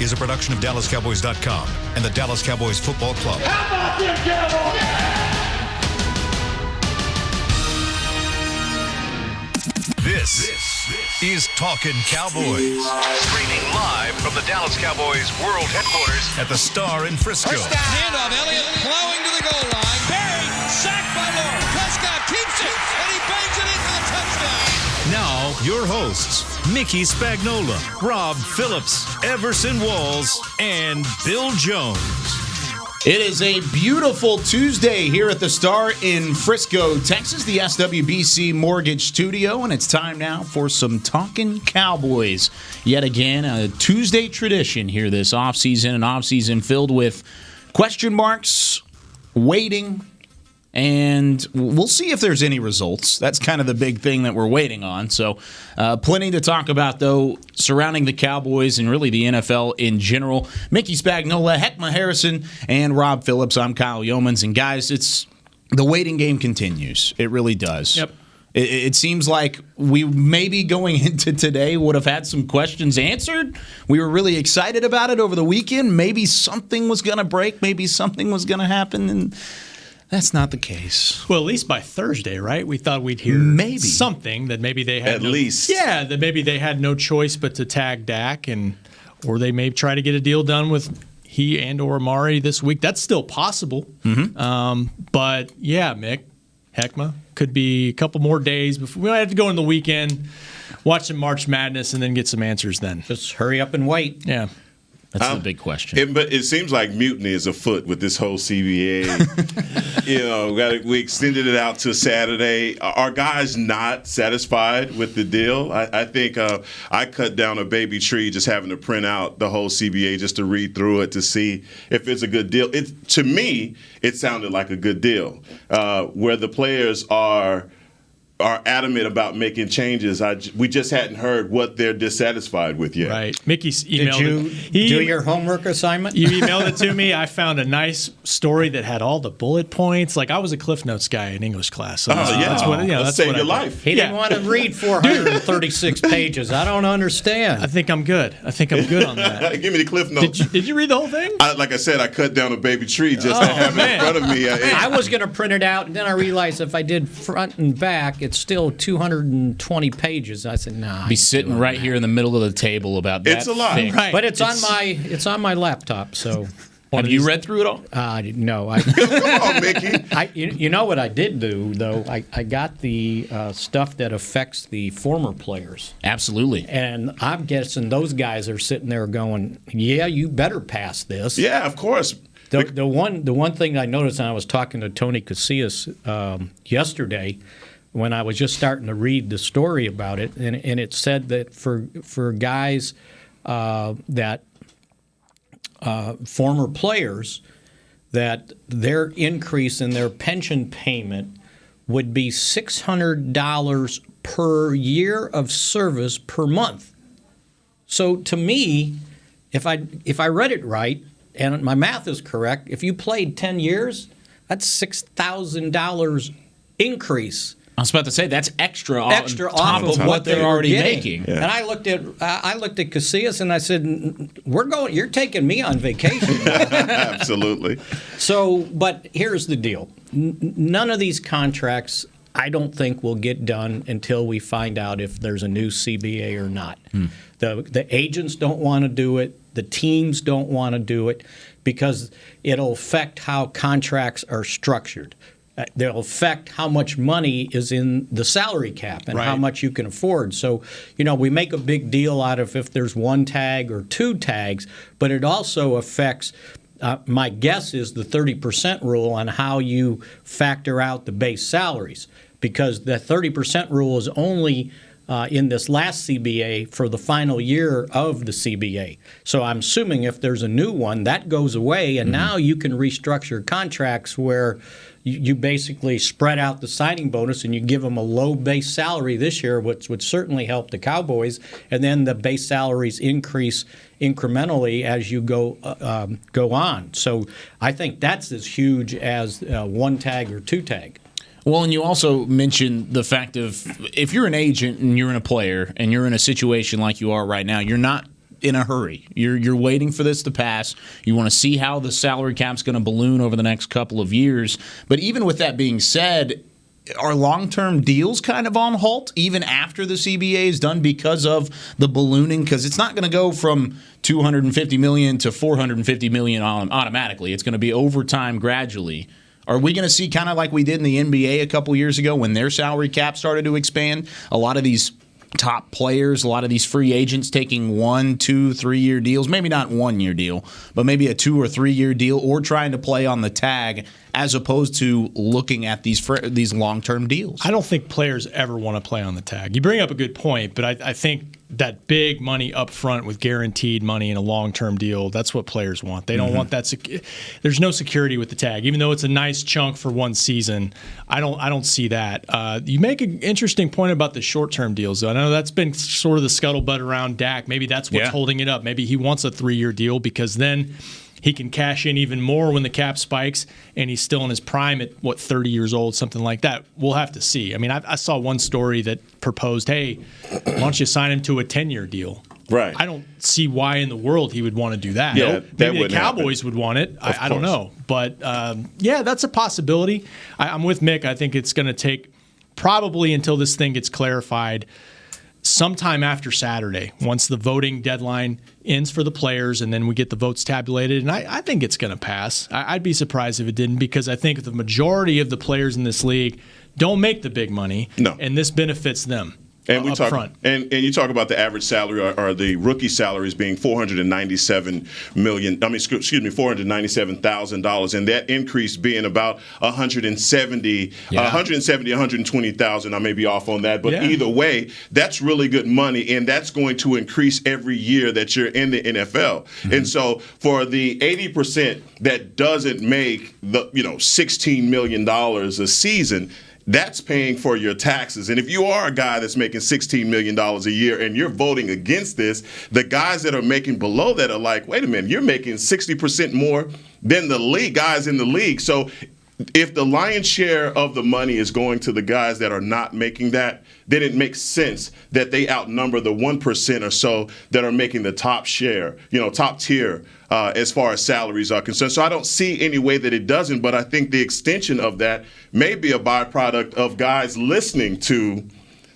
is a production of DallasCowboys.com and the Dallas Cowboys Football Club. How about them Cowboys? This is Talkin Cowboys. Streaming live from the Dallas Cowboys World Headquarters at the Star in Frisco. First down. Handoff. Elliott plowing to the goal line. Buried. Sacked by Lord. Prescott keeps it, and he bangs it in for the touchdown. Now, your hosts, Mickey Spagnola, Rob Phillips, Everson Walls, and Bill Jones. It is a beautiful Tuesday here at the Star in Frisco, Texas, the SWBC Mortgage Studio, and it's time now for some Talkin Cowboys. Yet again, a Tuesday tradition here this offseason, an offseason filled with question marks, waiting, and we'll see if there's any results. That's kind of the big thing that we're waiting on. So plenty to talk about, though, surrounding the Cowboys and really the NFL in general. Mickey Spagnola, Heckma Harrison, and Rob Phillips. I'm Kyle Yeomans. And, guys, the waiting game continues. It really does. Yep. It seems like we maybe going into today would have had some questions answered. We were really excited about it over the weekend. Maybe something was going to break. Maybe something was going to happen. And that's not the case. Well, at least by Thursday, right? We thought we'd hear something that maybe they had that maybe they had no choice but to tag Dak, or they may try to get a deal done with he and or Amari this week. That's still possible. Mm-hmm. But yeah, Mick, Heckma, could be a couple more days before we might have to go in the weekend, watch some March Madness, and then get some answers. Then just hurry up and wait. Yeah. That's the big question. But it seems like mutiny is afoot with this whole CBA. We extended it out to Saturday. Are guys not satisfied with the deal? I think I cut down a baby tree just having to print out the whole CBA just to read through it to see if it's a good deal. To me, it sounded like a good deal where the players are adamant about making changes. We just hadn't heard what they're dissatisfied with yet. Right. Mickey's emailed Did you do your homework assignment? You emailed it to me. I found a nice story that had all the bullet points. Like, I was a Cliff Notes guy in English class. So that's what saved your life. He didn't want to read 436 pages. I don't understand. I think I'm good. on that. Give me the Cliff Notes. Did you read the whole thing? Like I said, I cut down a baby tree just to have it in front of me. I was going to print it out, and then I realized if I did front and back, it's still 220 pages. I said, nah. Be sitting right here in the middle of the table about that. It's a lot. Right. But it's on my laptop, so. Have you read through it all? No. Come on, Mickey. You know what I did do, though? I got the stuff that affects the former players. Absolutely. And I'm guessing those guys are sitting there going, yeah, you better pass this. Yeah, of course. The one thing I noticed, and I was talking to Tony Casillas yesterday when I was just starting to read the story about it, and it said that for guys that former players, that their increase in their pension payment would be $600 per year of service per month. So to me, if I read it right and my math is correct, if you played 10 years, that's $6,000 increase. I was about to say that's extra on top of what they're already making. Yeah. And I looked at Casillas and I said, you're taking me on vacation. Absolutely. So, but here's the deal. None of these contracts I don't think will get done until we find out if there's a new CBA or not. The agents don't want to do it. The teams don't want to do it because it'll affect how contracts are structured. They'll affect how much money is in the salary cap and how much you can afford. So, we make a big deal out of if there's one tag or two tags, but it also affects, my guess is the 30% rule on how you factor out the base salaries, because the 30% rule is only in this last CBA for the final year of the CBA. So I'm assuming if there's a new one, that goes away, and now you can restructure contracts where you basically spread out the signing bonus and you give them a low base salary this year, which would certainly help the Cowboys, and then the base salaries increase incrementally as you go on. So I think that's as huge as one tag or two tag. Well, and you also mentioned the fact of if you're an agent and you're in a player and you're in a situation like you are right now, you're not in a hurry. You're waiting for this to pass. You want to see how the salary cap's going to balloon over the next couple of years. But even with that being said, are long-term deals kind of on halt even after the CBA is done because of the ballooning? Because it's not going to go from $250 million to $450 million automatically. It's going to be over time gradually. Are we going to see kind of like we did in the NBA a couple years ago when their salary cap started to expand? A lot of these top players, a lot of these free agents taking 1, 2, 3 year deals, maybe not 1 year deal, but maybe a 2 or 3 year deal, or trying to play on the tag as opposed to looking at these long-term deals. I don't think players ever want to play on the tag. You bring up a good point, but I think that big money up front with guaranteed money in a long-term deal, that's what players want. They don't want that. There's no security with the tag. Even though it's a nice chunk for one season, I don't see that. You make an interesting point about the short-term deals, though. I know that's been sort of the scuttlebutt around Dak. Maybe that's what's holding it up. Maybe he wants a 3-year deal because then he can cash in even more when the cap spikes, and he's still in his prime at, 30 years old, something like that. We'll have to see. I mean, I saw one story that proposed, hey, why don't you sign him to a 10-year deal? Right. I don't see why in the world he would want to do that. Yeah, maybe the Cowboys would want it. I don't know. But, that's a possibility. I'm with Mick. I think it's going to take probably until this thing gets clarified sometime after Saturday, once the voting deadline ends for the players and then we get the votes tabulated. And I think it's going to pass. I'd be surprised if it didn't, because I think the majority of the players in this league don't make the big money. No. And this benefits them. And we up talk, front. and you talk about the average salary or the rookie salaries being $497,000, and that increase being about 120,000. I may be off on that, but either way, that's really good money, and that's going to increase every year that you're in the NFL. And so for the 80% that doesn't make the $16 million a season, that's paying for your taxes. And if you are a guy that's making $16 million a year and you're voting against this, the guys that are making below that are like, wait a minute, you're making 60% more than the league guys in the league. So if the lion's share of the money is going to the guys that are not making that, then it makes sense that they outnumber the 1% or so that are making the top share, top tier as far as salaries are concerned. So I don't see any way that it doesn't, but I think the extension of that may be a byproduct of guys listening to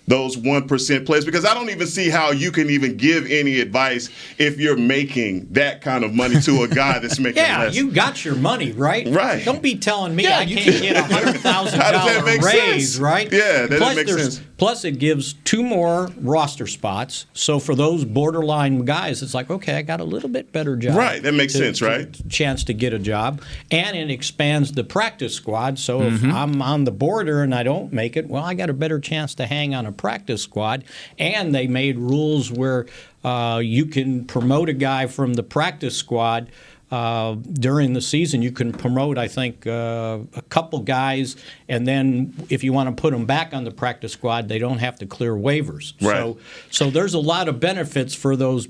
those 1% players, because I don't even see how you can even give any advice if you're making that kind of money to a guy that's making less. You got your money, right? Right. Don't be telling me I can't get $100,000 raise, sense? right? Yeah, that doesn't make sense. Plus, it gives 2 more roster spots. So for those borderline guys, it's like, okay, I got a little bit better job. Right, that makes sense, right? Chance to get a job. And it expands the practice squad. So if I'm on the border and I don't make it, well, I got a better chance to hang on a practice squad. And they made rules where you can promote a guy from the practice squad during the season. You can promote, I think, a couple guys, and then if you want to put them back on the practice squad, they don't have to clear waivers. Right. So there's a lot of benefits for those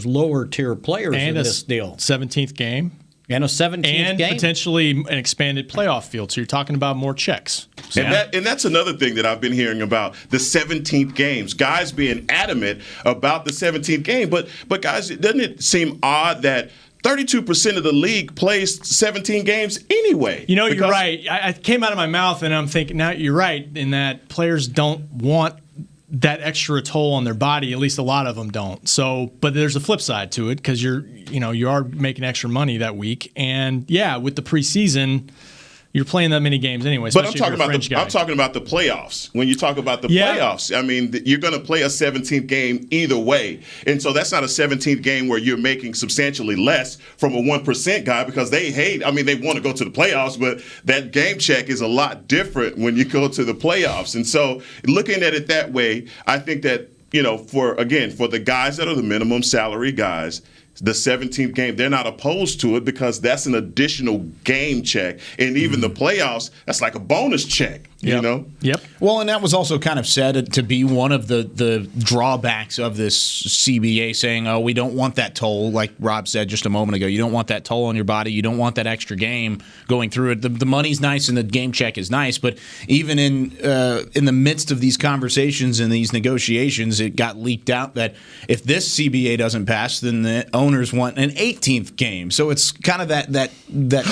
lower tier players in this deal. 17th game. And a 17th game. And potentially an expanded playoff field. So you're talking about more checks. So. And that's another thing that I've been hearing about, the 17th games. Guys being adamant about the 17th game. But guys, doesn't it seem odd that 32% of the league plays 17 games anyway? You're right. I came out of my mouth and I'm thinking, now you're right in that players don't want that extra toll on their body. At least a lot of them don't. So, but there's a flip side to it, because you are making extra money that week, and with the preseason, you're playing that many games anyway. But I'm talking about the playoffs. When you talk about the playoffs, I mean, you're going to play a 17th game either way, and so that's not a 17th game where you're making substantially less from a 1% guy, because they want to go to the playoffs, but that game check is a lot different when you go to the playoffs. And so looking at it that way, I think that for the guys that are the minimum salary guys, the 17th game, they're not opposed to it because that's an additional game check. And even the playoffs, that's like a bonus check, you know? Yep. Well, and that was also kind of said to be one of the drawbacks of this CBA, saying, oh, we don't want that toll, like Rob said just a moment ago. You don't want that toll on your body. You don't want that extra game going through it. The money's nice and the game check is nice, but even in the midst of these conversations and these negotiations, it got leaked out that if this CBA doesn't pass, then the owners want an 18th game. So it's kind of that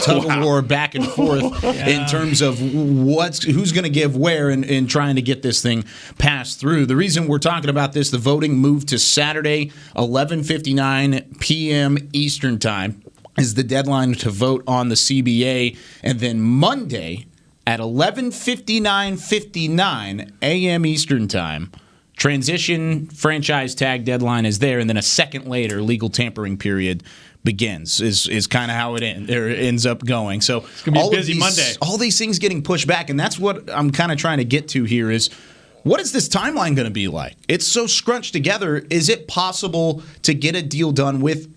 tug of war back and forth in terms of who's going to give where in trying to get this thing passed through. The reason we're talking about this, the voting moved to Saturday, 11:59 p.m. Eastern Time is the deadline to vote on the CBA, and then Monday at 11:59 a.m. Eastern Time, transition franchise tag deadline is there, and then a second later, legal tampering period begins. Is kind of how it ends up going. So it's gonna be a busy Monday. All these things getting pushed back, and that's what I'm kind of trying to get to here is, what is this timeline going to be like? It's so scrunched together. Is it possible to get a deal done with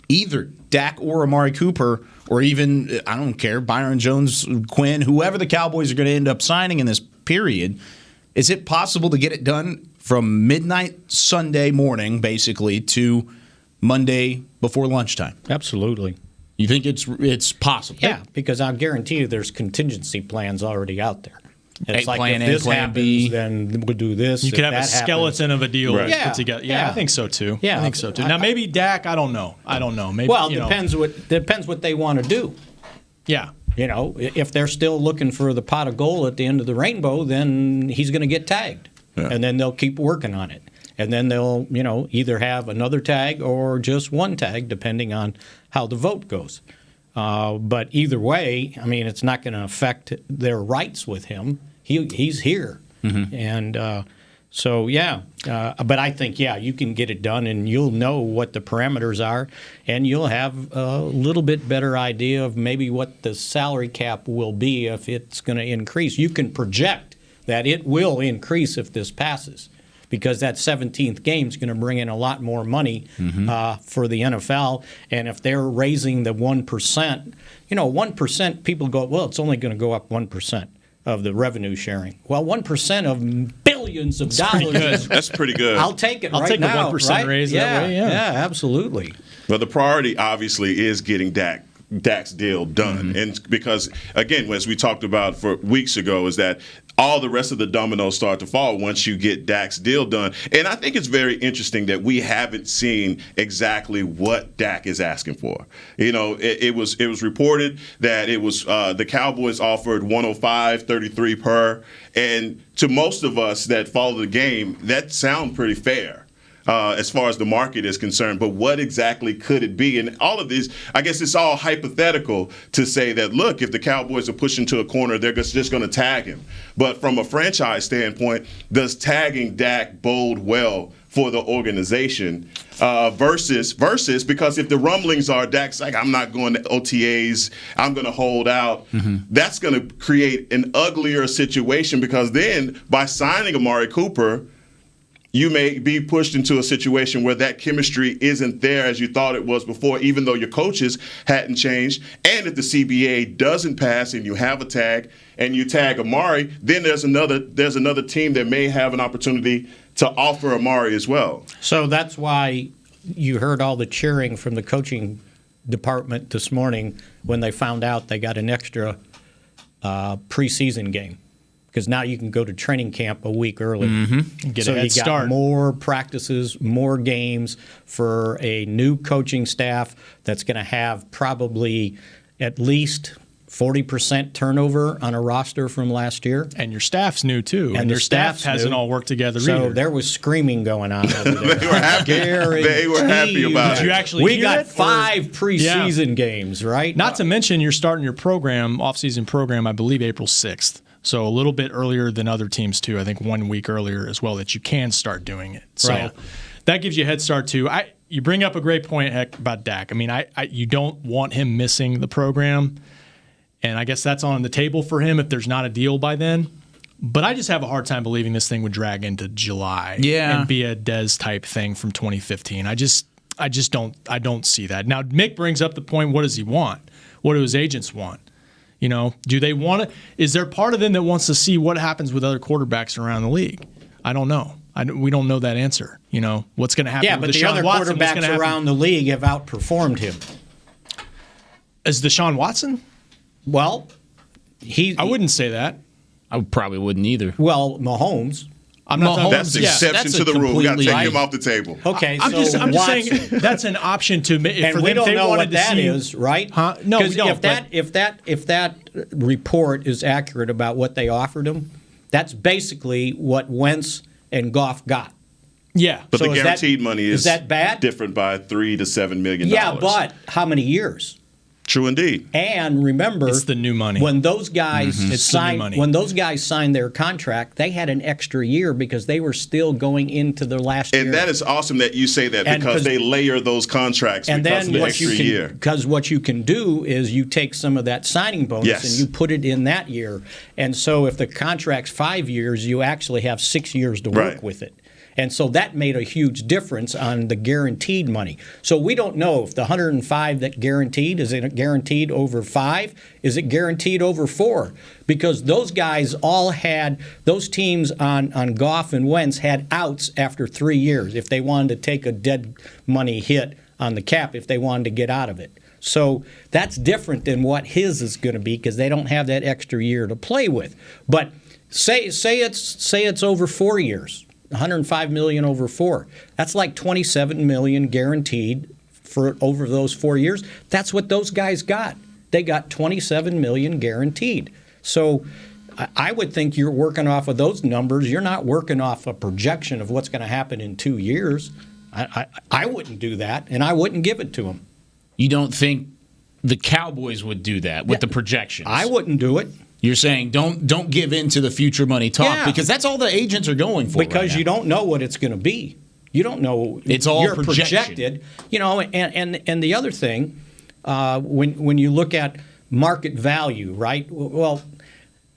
either Dak or Amari Cooper, or even, I don't care, Byron Jones, Quinn, whoever the Cowboys are going to end up signing in this period? Is it possible to get it done from midnight Sunday morning, basically, to Monday before lunchtime? Absolutely. You think it's possible? Yeah, because I'll guarantee you there's contingency plans already out there. It's like, plan if A, this plan happens, B. then we'll do this. You If could have a that skeleton of a deal Right. put together. Yeah, I think so too. Yeah. I think so too. Now maybe Dak, I don't know. Maybe, well, depends what they want to do. Yeah. You know, if they're still looking for the pot of gold at the end of the rainbow, then he's going to get tagged, and then they'll keep working on it, and then they'll either have another tag or just one tag, depending on how the vote goes. But either way, I mean, it's not going to affect their rights with him. He's here, and so but I think you can get it done, and you'll know what the parameters are, and you'll have a little bit better idea of maybe what the salary cap will be if it's going to increase. You can project that it will increase if this passes, because that 17th game is going to bring in a lot more money for the NFL. And if they're raising the 1%, 1%, people go, well, it's only going to go up 1% of the revenue sharing. Well, 1% of billions of dollars. That's pretty good. I'll take it. I'll right take now, the 1% right? raise that way. Yeah, absolutely. But the priority, obviously, is getting Dak's deal done. And because, again, as we talked about for weeks ago, is that all the rest of the dominoes start to fall once you get Dak's deal done. And I think it's very interesting that we haven't seen exactly what Dak is asking for. It was reported that it was the Cowboys offered $105.33 per, and to most of us that follow the game, that sounds pretty fair. As far as the market is concerned, but what exactly could it be? And all of these, I guess it's all hypothetical to say that, look, if the Cowboys are pushing to a corner, they're just going to tag him. But from a franchise standpoint, does tagging Dak bode well for the organization versus because if the rumblings are Dak's like, I'm not going to OTAs, I'm going to hold out, that's going to create an uglier situation, because then by signing Amari Cooper, you may be pushed into a situation where that chemistry isn't there as you thought it was before, even though your coaches hadn't changed. And if the CBA doesn't pass and you have a tag and you tag Amari, then there's another team that may have an opportunity to offer Amari as well. So that's why you heard all the cheering from the coaching department this morning when they found out they got an extra preseason game. Because now you can go to training camp a week early. Get a head start. Got more practices, more games for a new coaching staff that's going to have probably at least 40% turnover on a roster from last year. And your staff's new, too. And your staff hasn't all worked together either. So there was screaming going on over there. They were happy about it. Did you actually We hear got it, 5 preseason games, right? Not to mention you're starting your program, off-season program, I believe April 6th. So a little bit earlier than other teams, too. I think 1 week earlier as well, that you can start doing it. So that gives you a head start, too. You bring up a great point, Heck, about Dak. I mean, you don't want him missing the program, and I guess that's on the table for him if there's not a deal by then. But I just have a hard time believing this thing would drag into July and be a Dez-type thing from 2015. I don't see that. Now, Mick brings up the point, what does he want? What do his agents want? Do they want to? Is there part of them that wants to see what happens with other quarterbacks around the league? I don't know. We don't know that answer. What's going to happen? Yeah, with but the Deshaun other Watson, quarterbacks around the league have outperformed him. Is Deshaun Watson? Well, I wouldn't say that. I probably wouldn't either. Well, Mahomes. That's the exception to the rule. We got to take him off the table. Okay, I'm just saying that's an option to make. And we don't know what that is, right? Huh? No, we don't. If that report is accurate about what they offered him, that's basically what Wentz and Goff got. Yeah, but the guaranteed money is that bad? Different by $3 to $7 million. Yeah, but how many years? True indeed. And remember, it's the new money. When those guys signed their contract, they had an extra year because they were still going into their last year. And that is awesome that you say that because they layer those contracts because of the extra year. Because what you can do is you take some of that signing bonus and you put it in that year. And so if the contract's 5 years, you actually have 6 years to work with it. And so that made a huge difference on the guaranteed money. So we don't know if the 105 that guaranteed, is it guaranteed over 5? Is it guaranteed over 4? Because those guys all had, those teams on Goff and Wentz had outs after 3 years if they wanted to take a dead money hit on the cap, if they wanted to get out of it. So that's different than what his is going to be because they don't have that extra year to play with. But say it's over 4 years. $105 million over 4. That's like $27 million guaranteed for over those 4 years. That's what those guys got. They got $27 million guaranteed. So I would think you're working off of those numbers. You're not working off a projection of what's going to happen in 2 years. I wouldn't do that, and I wouldn't give it to them. You don't think the Cowboys would do that with the projections? I wouldn't do it. You're saying don't give in to the future money talk because that's all the agents are going for. Because you don't know what it's going to be. You don't know. It's all projected. And the other thing, when you look at market value, right? Well,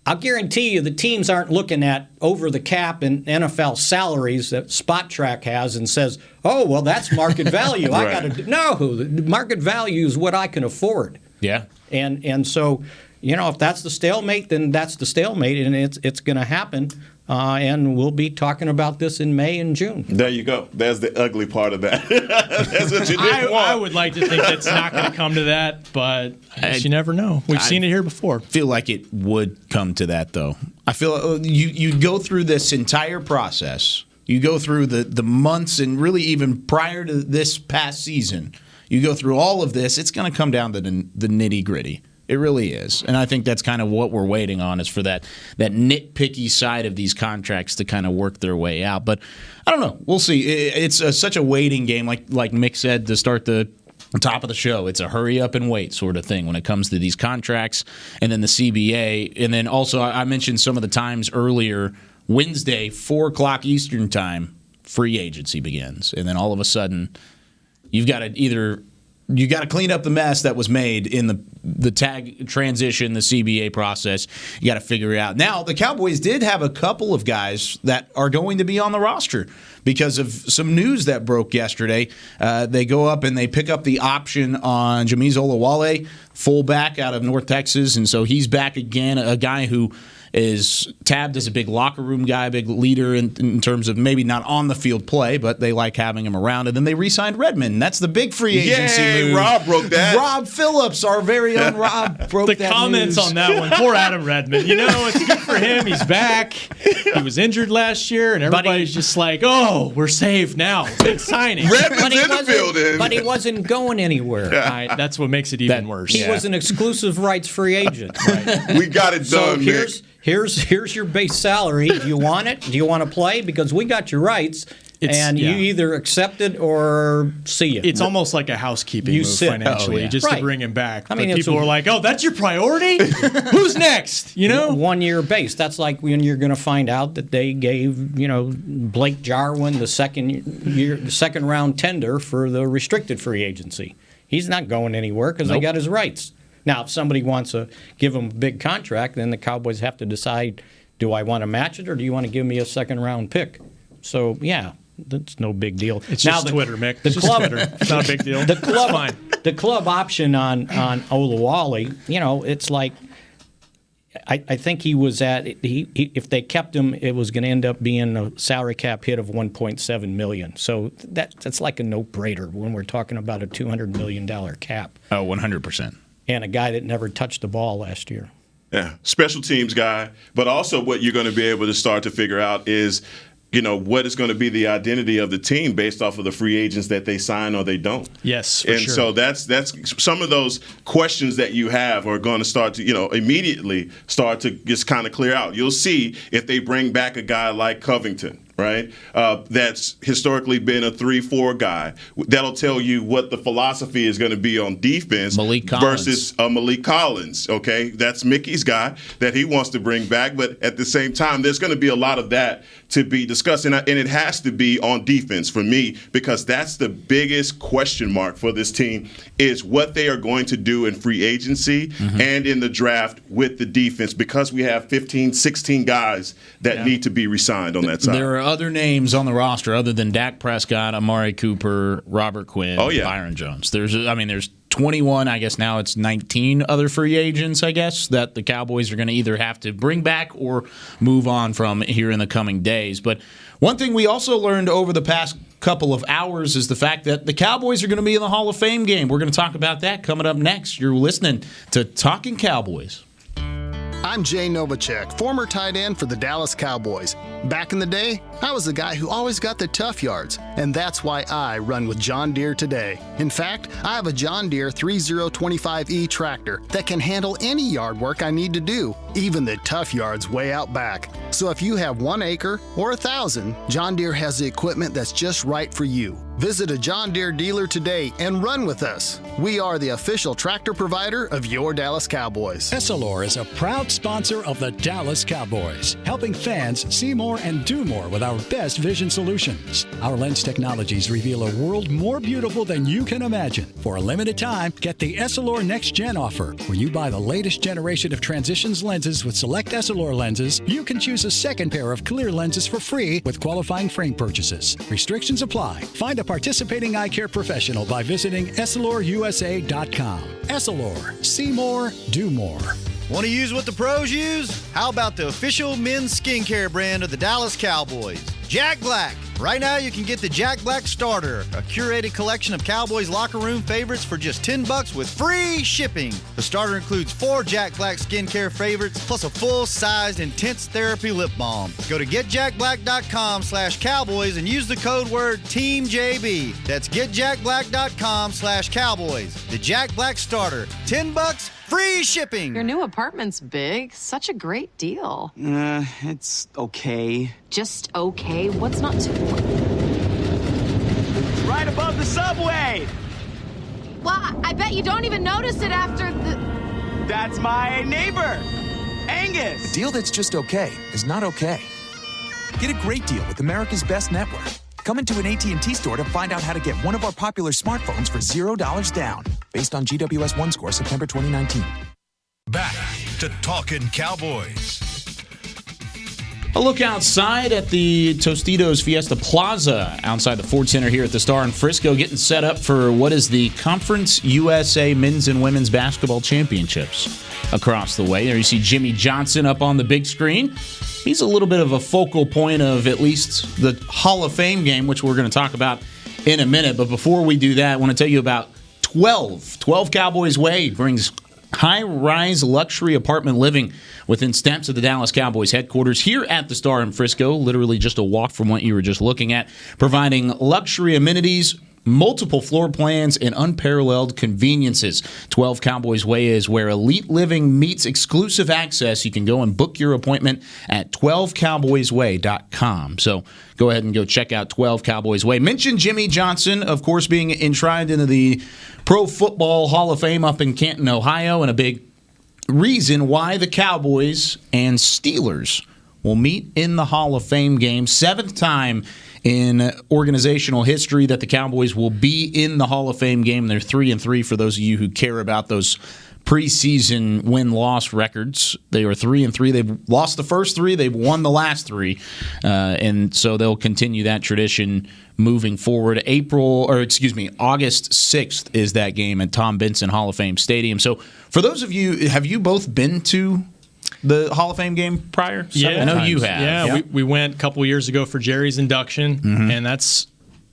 I'll guarantee you the teams aren't looking at over the cap and NFL salaries that Spot Track has and says, oh, well, that's market value. Right. I got to no. The market value is what I can afford. Yeah. And so. If that's the stalemate, then that's the stalemate, and it's going to happen. And we'll be talking about this in May and June. There you go. There's the ugly part of that. That's what you didn't want. I would like to think that's not going to come to that, but you never know. We've seen it here before. I feel like it would come to that, though. I feel you go through this entire process. You go through the months and really even prior to this past season. You go through all of this. It's going to come down to the nitty-gritty. It really is. And I think that's kind of what we're waiting on is for that nitpicky side of these contracts to kind of work their way out. But I don't know. We'll see. It's such a waiting game, like Mick said to start the top of the show. It's a hurry up and wait sort of thing when it comes to these contracts and then the CBA. And then also I mentioned some of the times earlier, Wednesday, 4 o'clock Eastern time, free agency begins. And then all of a sudden you've got to clean up the mess that was made in the tag transition, the CBA process. You got to figure it out. Now, the Cowboys did have a couple of guys that are going to be on the roster because of some news that broke yesterday. They go up and they pick up the option on Jamiz Olawale, fullback out of North Texas, and so he's back again, a guy who is tabbed as a big locker room guy, big leader in terms of maybe not on the field play, but they like having him around. And then they re-signed Redmond. That's the big free agency move. Rob broke that. Rob Phillips, our very own Rob, broke that The comments news. on that one. Poor Adam Redmond. It's good for him. He's back. He was injured last year, and everybody's just like, oh, we're saved now. Big signing. Redmond's in the building. But he wasn't going anywhere. That's what makes it even worse. He was an exclusive rights free agent. Right? We got it done, Mick. Here's your base salary. Do you want it? Do you want to play? Because we got your rights, you either accept it or see you. It's almost like a housekeeping move financially, to bring him back. But people are like, oh, that's your priority? Who's next? 1 year base. That's like when you're going to find out that they gave Blake Jarwin the second round tender for the restricted free agency. He's not going anywhere because they got his rights. Now, if somebody wants to give him a big contract, then the Cowboys have to decide, do I want to match it or do you want to give me a second-round pick? So, That's no big deal. It's just Twitter, Mick. It's just Twitter. It's not a big deal. The club option on Oluwole, it's like I think he was at if they kept him, it was going to end up being a salary cap hit of $1.7 million. So that's like a no-brainer when we're talking about a $200 million cap. Oh, 100%. And a guy that never touched the ball last year. Yeah, special teams guy. But also what you're going to be able to start to figure out is, what is going to be the identity of the team based off of the free agents that they sign or they don't. Yes, for sure. So that's some of those questions that you have are going to start to, immediately start to just kind of clear out. You'll see if they bring back a guy like Covington, right? That's historically been a 3-4 guy. That'll tell you what the philosophy is going to be on defense versus Malik Collins. Okay, that's Mickey's guy that he wants to bring back. But at the same time, there's going to be a lot of that to be discussed, and it has to be on defense for me, because that's the biggest question mark for this team is what they are going to do in free agency and in the draft with the defense, because we have 15, 16 guys that need to be re-signed on that side. There are other names on the roster other than Dak Prescott, Amari Cooper, Robert Quinn, Byron Jones. There's 21, I guess now it's 19 other free agents, I guess, that the Cowboys are going to either have to bring back or move on from here in the coming days. But one thing we also learned over the past couple of hours is the fact that the Cowboys are going to be in the Hall of Fame game. We're going to talk about that coming up next. You're listening to Talkin Cowboys. I'm Jay Novacek, former tight end for the Dallas Cowboys. Back in the day, I was the guy who always got the tough yards, and that's why I run with John Deere today. In fact, I have a John Deere 3025E tractor that can handle any yard work I need to do, even the tough yards way out back. So if you have 1 acre or 1,000, John Deere has the equipment that's just right for you. Visit a John Deere dealer today and run with us. We are the official tractor provider of your Dallas Cowboys. Essilor is a proud sponsor of the Dallas Cowboys, helping fans see more and do more with our best vision solutions. Our lens technologies reveal a world more beautiful than you can imagine. For a limited time, get the Essilor Next Gen offer, where you buy the latest generation of Transitions lenses with select Essilor lenses. You can choose a second pair of clear lenses for free with qualifying frame purchases. Restrictions apply. Find a participating eye care professional by visiting EssilorUSA.com. Essilor. See more, do more. Want to use what the pros use? How about the official men's skincare brand of the Dallas Cowboys, Jack Black? Right now, you can get the Jack Black Starter, a curated collection of Cowboys locker room favorites for just $10 with free shipping. The starter includes 4 Jack Black skincare favorites, plus a full-sized intense therapy lip balm. Go to getjackblack.com/Cowboys and use the code word TEAMJB. That's getjackblack.com/Cowboys. The Jack Black Starter, $10, free shipping. Your new apartment's big. Such a great deal. It's okay. Just okay? What's not to... Right above the subway! Well, I bet you don't even notice it after the... That's my neighbor, Angus. A deal that's just okay is not okay. Get a great deal with America's Best Network. Come into an AT&T store to find out how to get one of our popular smartphones for $0 down, based on GWS 1 score September 2019. Back to Talkin Cowboys. A look outside at the Tostitos Fiesta Plaza outside the Ford Center here at the Star in Frisco, getting set up for what is the Conference USA Men's and Women's Basketball Championships across the way. There you see Jimmy Johnson up on the big screen. He's a little bit of a focal point of at least the Hall of Fame game, which we're going to talk about in a minute. But before we do that, I want to tell you about 12 Cowboys Way brings high-rise luxury apartment living within steps of the Dallas Cowboys headquarters here at the Star in Frisco, literally just a walk from what you were just looking at, providing luxury amenities, multiple floor plans, and unparalleled conveniences. 12 Cowboys Way is where elite living meets exclusive access. You can go and book your appointment at 12cowboysway.com. So go ahead and go check out 12 Cowboys Way. Mention Jimmy Johnson, of course, being enshrined into the Pro Football Hall of Fame up in Canton, Ohio, and a big reason why the Cowboys and Steelers will meet in the Hall of Fame game. 7th time in organizational history that the Cowboys will be in the Hall of Fame game. They're 3-3 for those of you who care about those preseason win-loss records. They were 3-3. They've lost the first 3. They've won the last 3, and so they'll continue that tradition moving forward. August 6th is that game at Tom Benson Hall of Fame Stadium. So for those of you, have you both been to the Hall of Fame game prior? Yeah, I know you have. Yeah, we went a couple years ago for Jerry's induction, and that's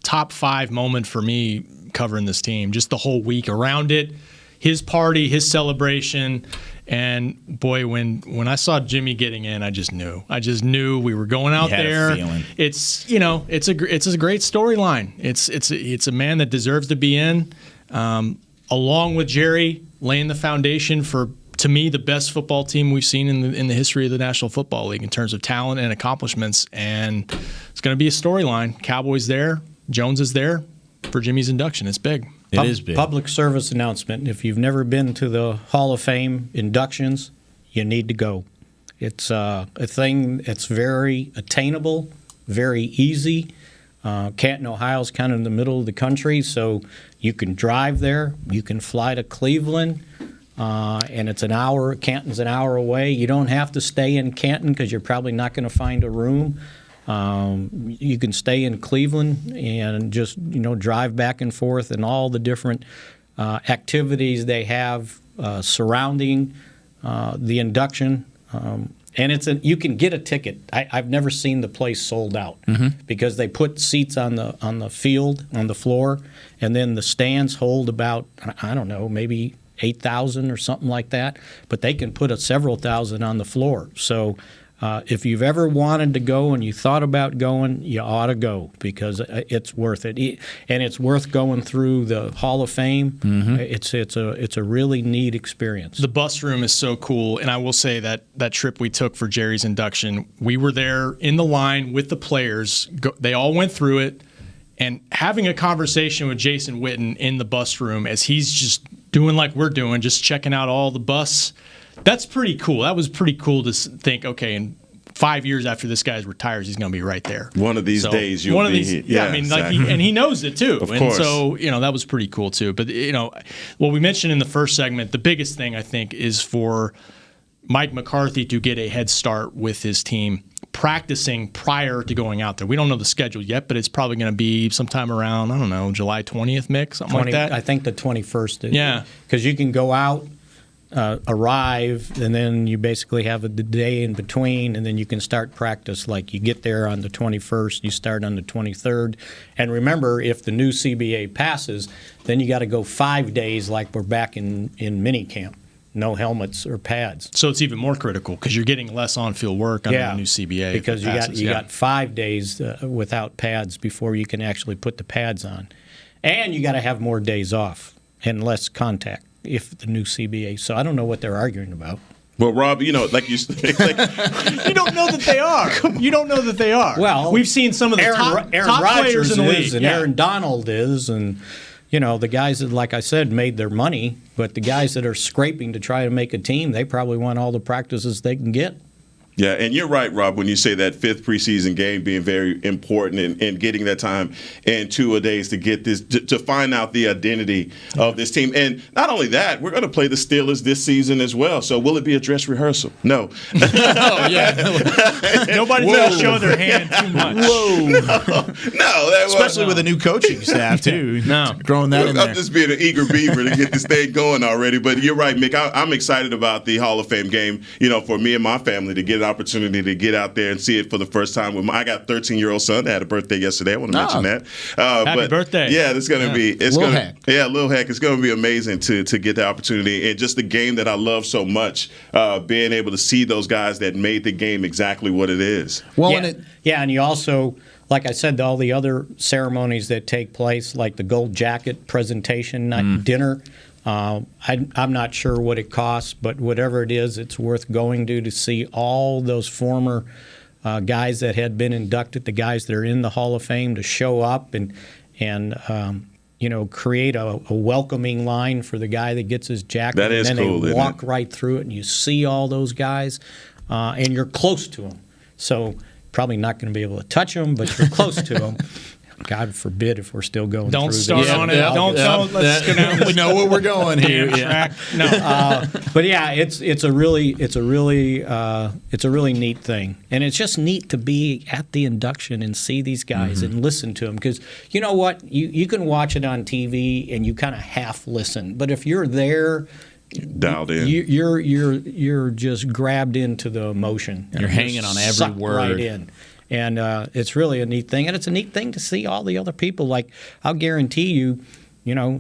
top 5 moment for me covering this team. Just the whole week around it, his party, his celebration, and boy, when I saw Jimmy getting in, I just knew we were going out there. It's it's a great storyline. It's a man that deserves to be in, along with Jerry laying the foundation for, to me, the best football team we've seen in the history of the National Football League in terms of talent and accomplishments. And it's going to be a storyline. Cowboys there, Jones is there for Jimmy's induction. It's big. It is big. Public service announcement. If you've never been to the Hall of Fame inductions, you need to go. It's a thing that's very attainable, very easy. Canton, Ohio is kind of in the middle of the country, so you can drive there. You can fly to Cleveland. And it's an hour. Canton's an hour away. You don't have to stay in Canton because you're probably not going to find a room. You can stay in Cleveland and just drive back and forth, and all the different activities they have surrounding the induction. And you can get a ticket. I've never seen the place sold out because they put seats on the field, on the floor, and then the stands hold about, I don't know, maybe 8,000 or something like that, but they can put several thousand on the floor. So if you've ever wanted to go and you thought about going, you ought to go because it's worth it. And it's worth going through the Hall of Fame. It's a really neat experience. The bus room is so cool, and I will say that trip we took for Jerry's induction, we were there in the line with the players. They all went through it, and having a conversation with Jason Witten in the bus room as he's just doing like we're doing, just checking out all the bus. That's pretty cool. That was pretty cool to think, okay, in 5 years after this guy retires, he's going to be right there. One of these days you'll be here. Yeah, I mean, exactly. And he knows it too. Of and course. So, that was pretty cool too. But, what we mentioned in the first segment, the biggest thing I think is for Mike McCarthy to get a head start with his team practicing prior to going out there. We don't know the schedule yet, but it's probably going to be sometime around, I don't know, July 20th, Mick, something like that. I think the 21st. Yeah. Because you can go out, arrive, and then you basically have the day in between, and then you can start practice. Like you get there on the 21st, you start on the 23rd. And remember, if the new CBA passes, then you got to go 5 days like we're back in minicamp. No helmets or pads. So it's even more critical because you're getting less on-field work under the new CBA. Because you got 5 days without pads before you can actually put the pads on. And you got to have more days off and less contact if the new CBA. So I don't know what they're arguing about. Well, Rob, like you you don't know that they are. You don't know that they are. Well, we've seen some of the top players in the league. And Aaron Donald is, and the guys that, like I said, made their money, but the guys that are scraping to try to make a team, they probably want all the practices they can get. Yeah, and you're right, Rob, when you say that fifth preseason game being very important and getting that time and 2 days to get this, to find out the identity of this team. And not only that, we're going to play the Steelers this season as well. So will it be a dress rehearsal? No. Oh, yeah. Nobody's going to show their hand too much. No. Especially with a new coaching staff, too. Throwing that in there. I'm just being an eager beaver to get this thing going already. But you're right, Mick. I'm excited about the Hall of Fame game, for me and my family to get an opportunity to get out there and see it for the first time. I got a 13-year-old son that had a birthday yesterday. I want to mention that. Happy birthday. Yeah, it's going to be. Lil Heck. Yeah, Lil Heck. It's going to be amazing to get the opportunity. And just the game that I love so much, being able to see those guys that made the game exactly what it is. Well, and you also, like I said, all the other ceremonies that take place, like the gold jacket presentation dinner, I'm not sure what it costs, but whatever it is, it's worth going to see all those former guys that had been inducted, the guys that are in the Hall of Fame, to show up and create a welcoming line for the guy that gets his jacket. That is and then cool, they walk right through it, and you see all those guys, and you're close to them. So probably not going to be able to touch them, but you're close to them. God forbid if we're still going. Don't through start this. on it. Don't. Let's go down. We know where we're going here. Track. No. But yeah, it's a really neat thing, and it's just neat to be at the induction and see these guys and listen to them, because you know what, you can watch it on TV and you kind of half listen, but if you're there, dialed in, you're just grabbed into the emotion. You're hanging on every word. Right in. And it's really a neat thing. And it's a neat thing to see all the other people. Like, I'll guarantee you,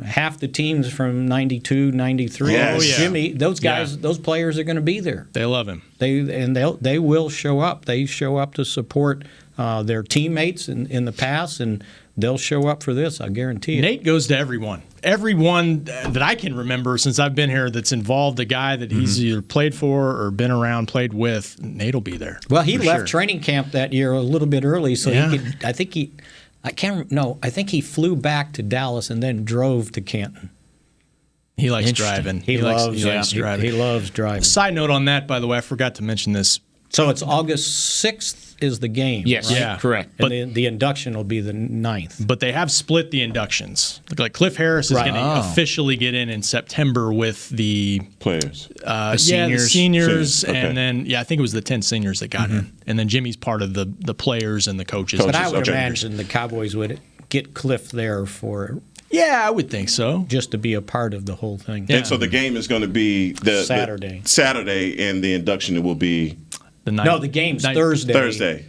half the teams from 92, 93, Jimmy, those guys, those players are going to be there. They love him. They will show up. They show up to support their teammates in the past, and they'll show up for this, I guarantee it. Nate goes to everyone. Everyone that I can remember since I've been here that's involved, a guy that he's either played for or been around, played with, Nate will be there. Well, he left training camp that year a little bit early, so he could. I think he flew back to Dallas and then drove to Canton. He likes driving. He loves driving. He loves driving. Side note on that, by the way, I forgot to mention this. So it's August 6th is the game. Yes, right? yeah, correct. And but the induction will be the 9th. But they have split the inductions. Like Cliff Harris is going to officially get in September with the players. The seniors, and then I think it was the 10 seniors that got in, and then Jimmy's part of the players and the coaches. But I would imagine the Cowboys would get Cliff there for. Yeah, I would think so. Just to be a part of the whole thing. Yeah. And so the game is going to be Saturday, and the induction will be the game's Thursday. Thursday.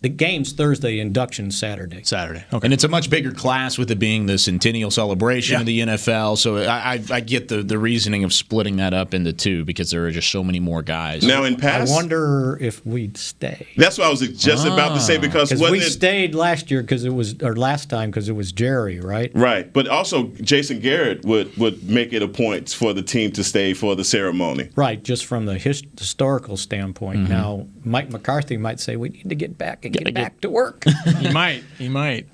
The game's Thursday, induction Saturday. Okay. And it's a much bigger class with it being the centennial celebration of the NFL. So I get the reasoning of splitting that up into two, because there are just so many more guys. Now in past, I wonder if we'd stay. That's what I was just about to say, because we stayed last year last time because it was Jerry, right? Right, but also Jason Garrett would make it a point for the team to stay for the ceremony. Right, just from the historical standpoint. Now Mike McCarthy might say we need to get back and get back to work. He might.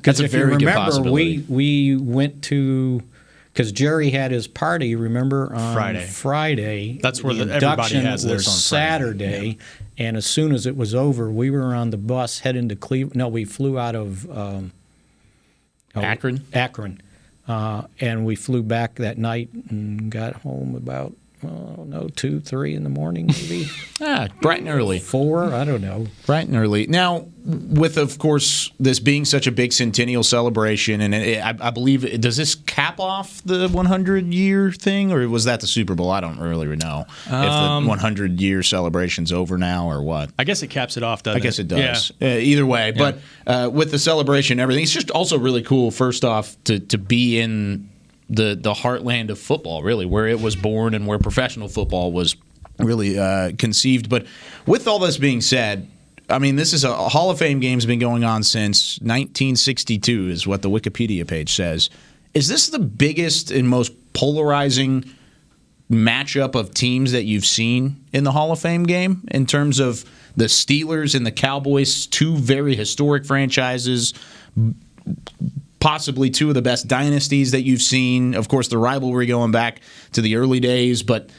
That's a very good possibility. We went to, because Jerry had his party, remember, on Friday. That's where everybody has theirs on Saturday. Yeah. And as soon as it was over, we were on the bus heading to Cleveland. No, we flew out of Akron. And we flew back that night and got home about 2, 3 in the morning, maybe. Bright and early. 4, I don't know. Bright and early. Now, with, of course, this being such a big centennial celebration, and I believe, does this cap off the 100-year thing, or was that the Super Bowl? I don't really know if the 100-year celebration's over now or what. I guess it caps it off, doesn't it? I guess it does. Yeah. Either way. Yeah. But with the celebration and everything, it's just also really cool, first off, to be in the heartland of football, really, where it was born and where professional football was really conceived. But with all this being said, I mean, this is a Hall of Fame game's been going on since 1962, is what the Wikipedia page says. Is this the biggest and most polarizing matchup of teams that you've seen in the Hall of Fame game, in terms of the Steelers and the Cowboys, two very historic franchises, possibly two of the best dynasties that you've seen? Of course, the rivalry going back to the early days, but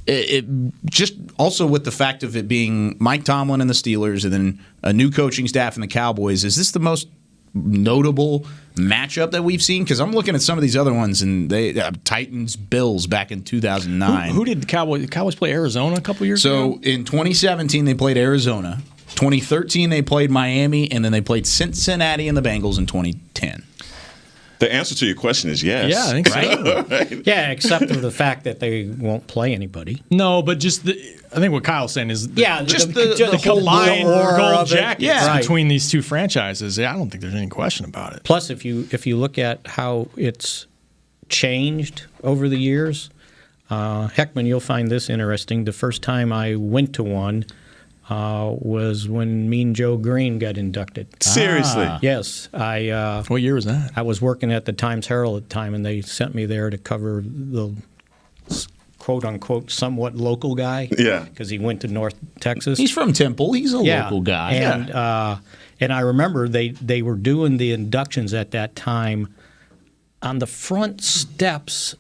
it just also with the fact of it being Mike Tomlin and the Steelers and then a new coaching staff in the Cowboys, is this the most notable matchup that we've seen? Because I'm looking at some of these other ones, and they Titans Bills back in 2009. Who did the Cowboys play? Arizona a couple years ago? So in 2017 they played Arizona. 2013 they played Miami, and then they played Cincinnati and the Bengals in 2010. The answer to your question is yes. Yeah, I think so. Right? Yeah, except for the fact that they won't play anybody. No, but just I think what Kyle's saying is the combined gold jackets between these two franchises. I don't think there's any question about it. Plus, if you look at how it's changed over the years, Heckman, you'll find this interesting. The first time I went to one was when Mean Joe Green got inducted. Seriously? Yes. What year was that? I was working at the Times-Herald at the time, and they sent me there to cover the quote-unquote somewhat local guy. Yeah. Because he went to North Texas. He's from Temple. He's a local guy. And I remember they were doing the inductions at that time on the front steps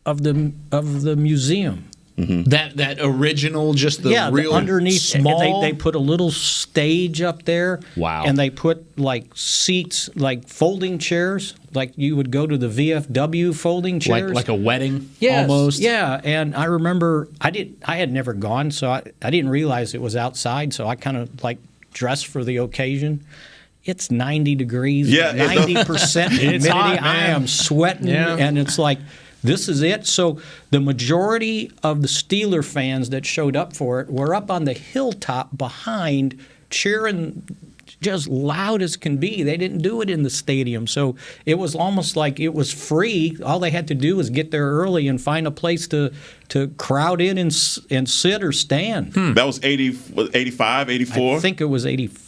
of the museum. That original, just the real underneath small. They put a little stage up there. Wow. And they put like seats, like folding chairs, like you would go to the VFW folding chairs, like a wedding, yes, almost. Yeah. And I remember I had never gone, so I didn't realize it was outside. So I kind of like dressed for the occasion. It's 90 degrees, 90% humidity. Hot, I am sweating, and it's like, this is it. So the majority of the Steeler fans that showed up for it were up on the hilltop behind, cheering just loud as can be. They didn't do it in the stadium. So it was almost like it was free. All they had to do was get there early and find a place to crowd in and sit or stand. That was 85, 84? I think it was 85.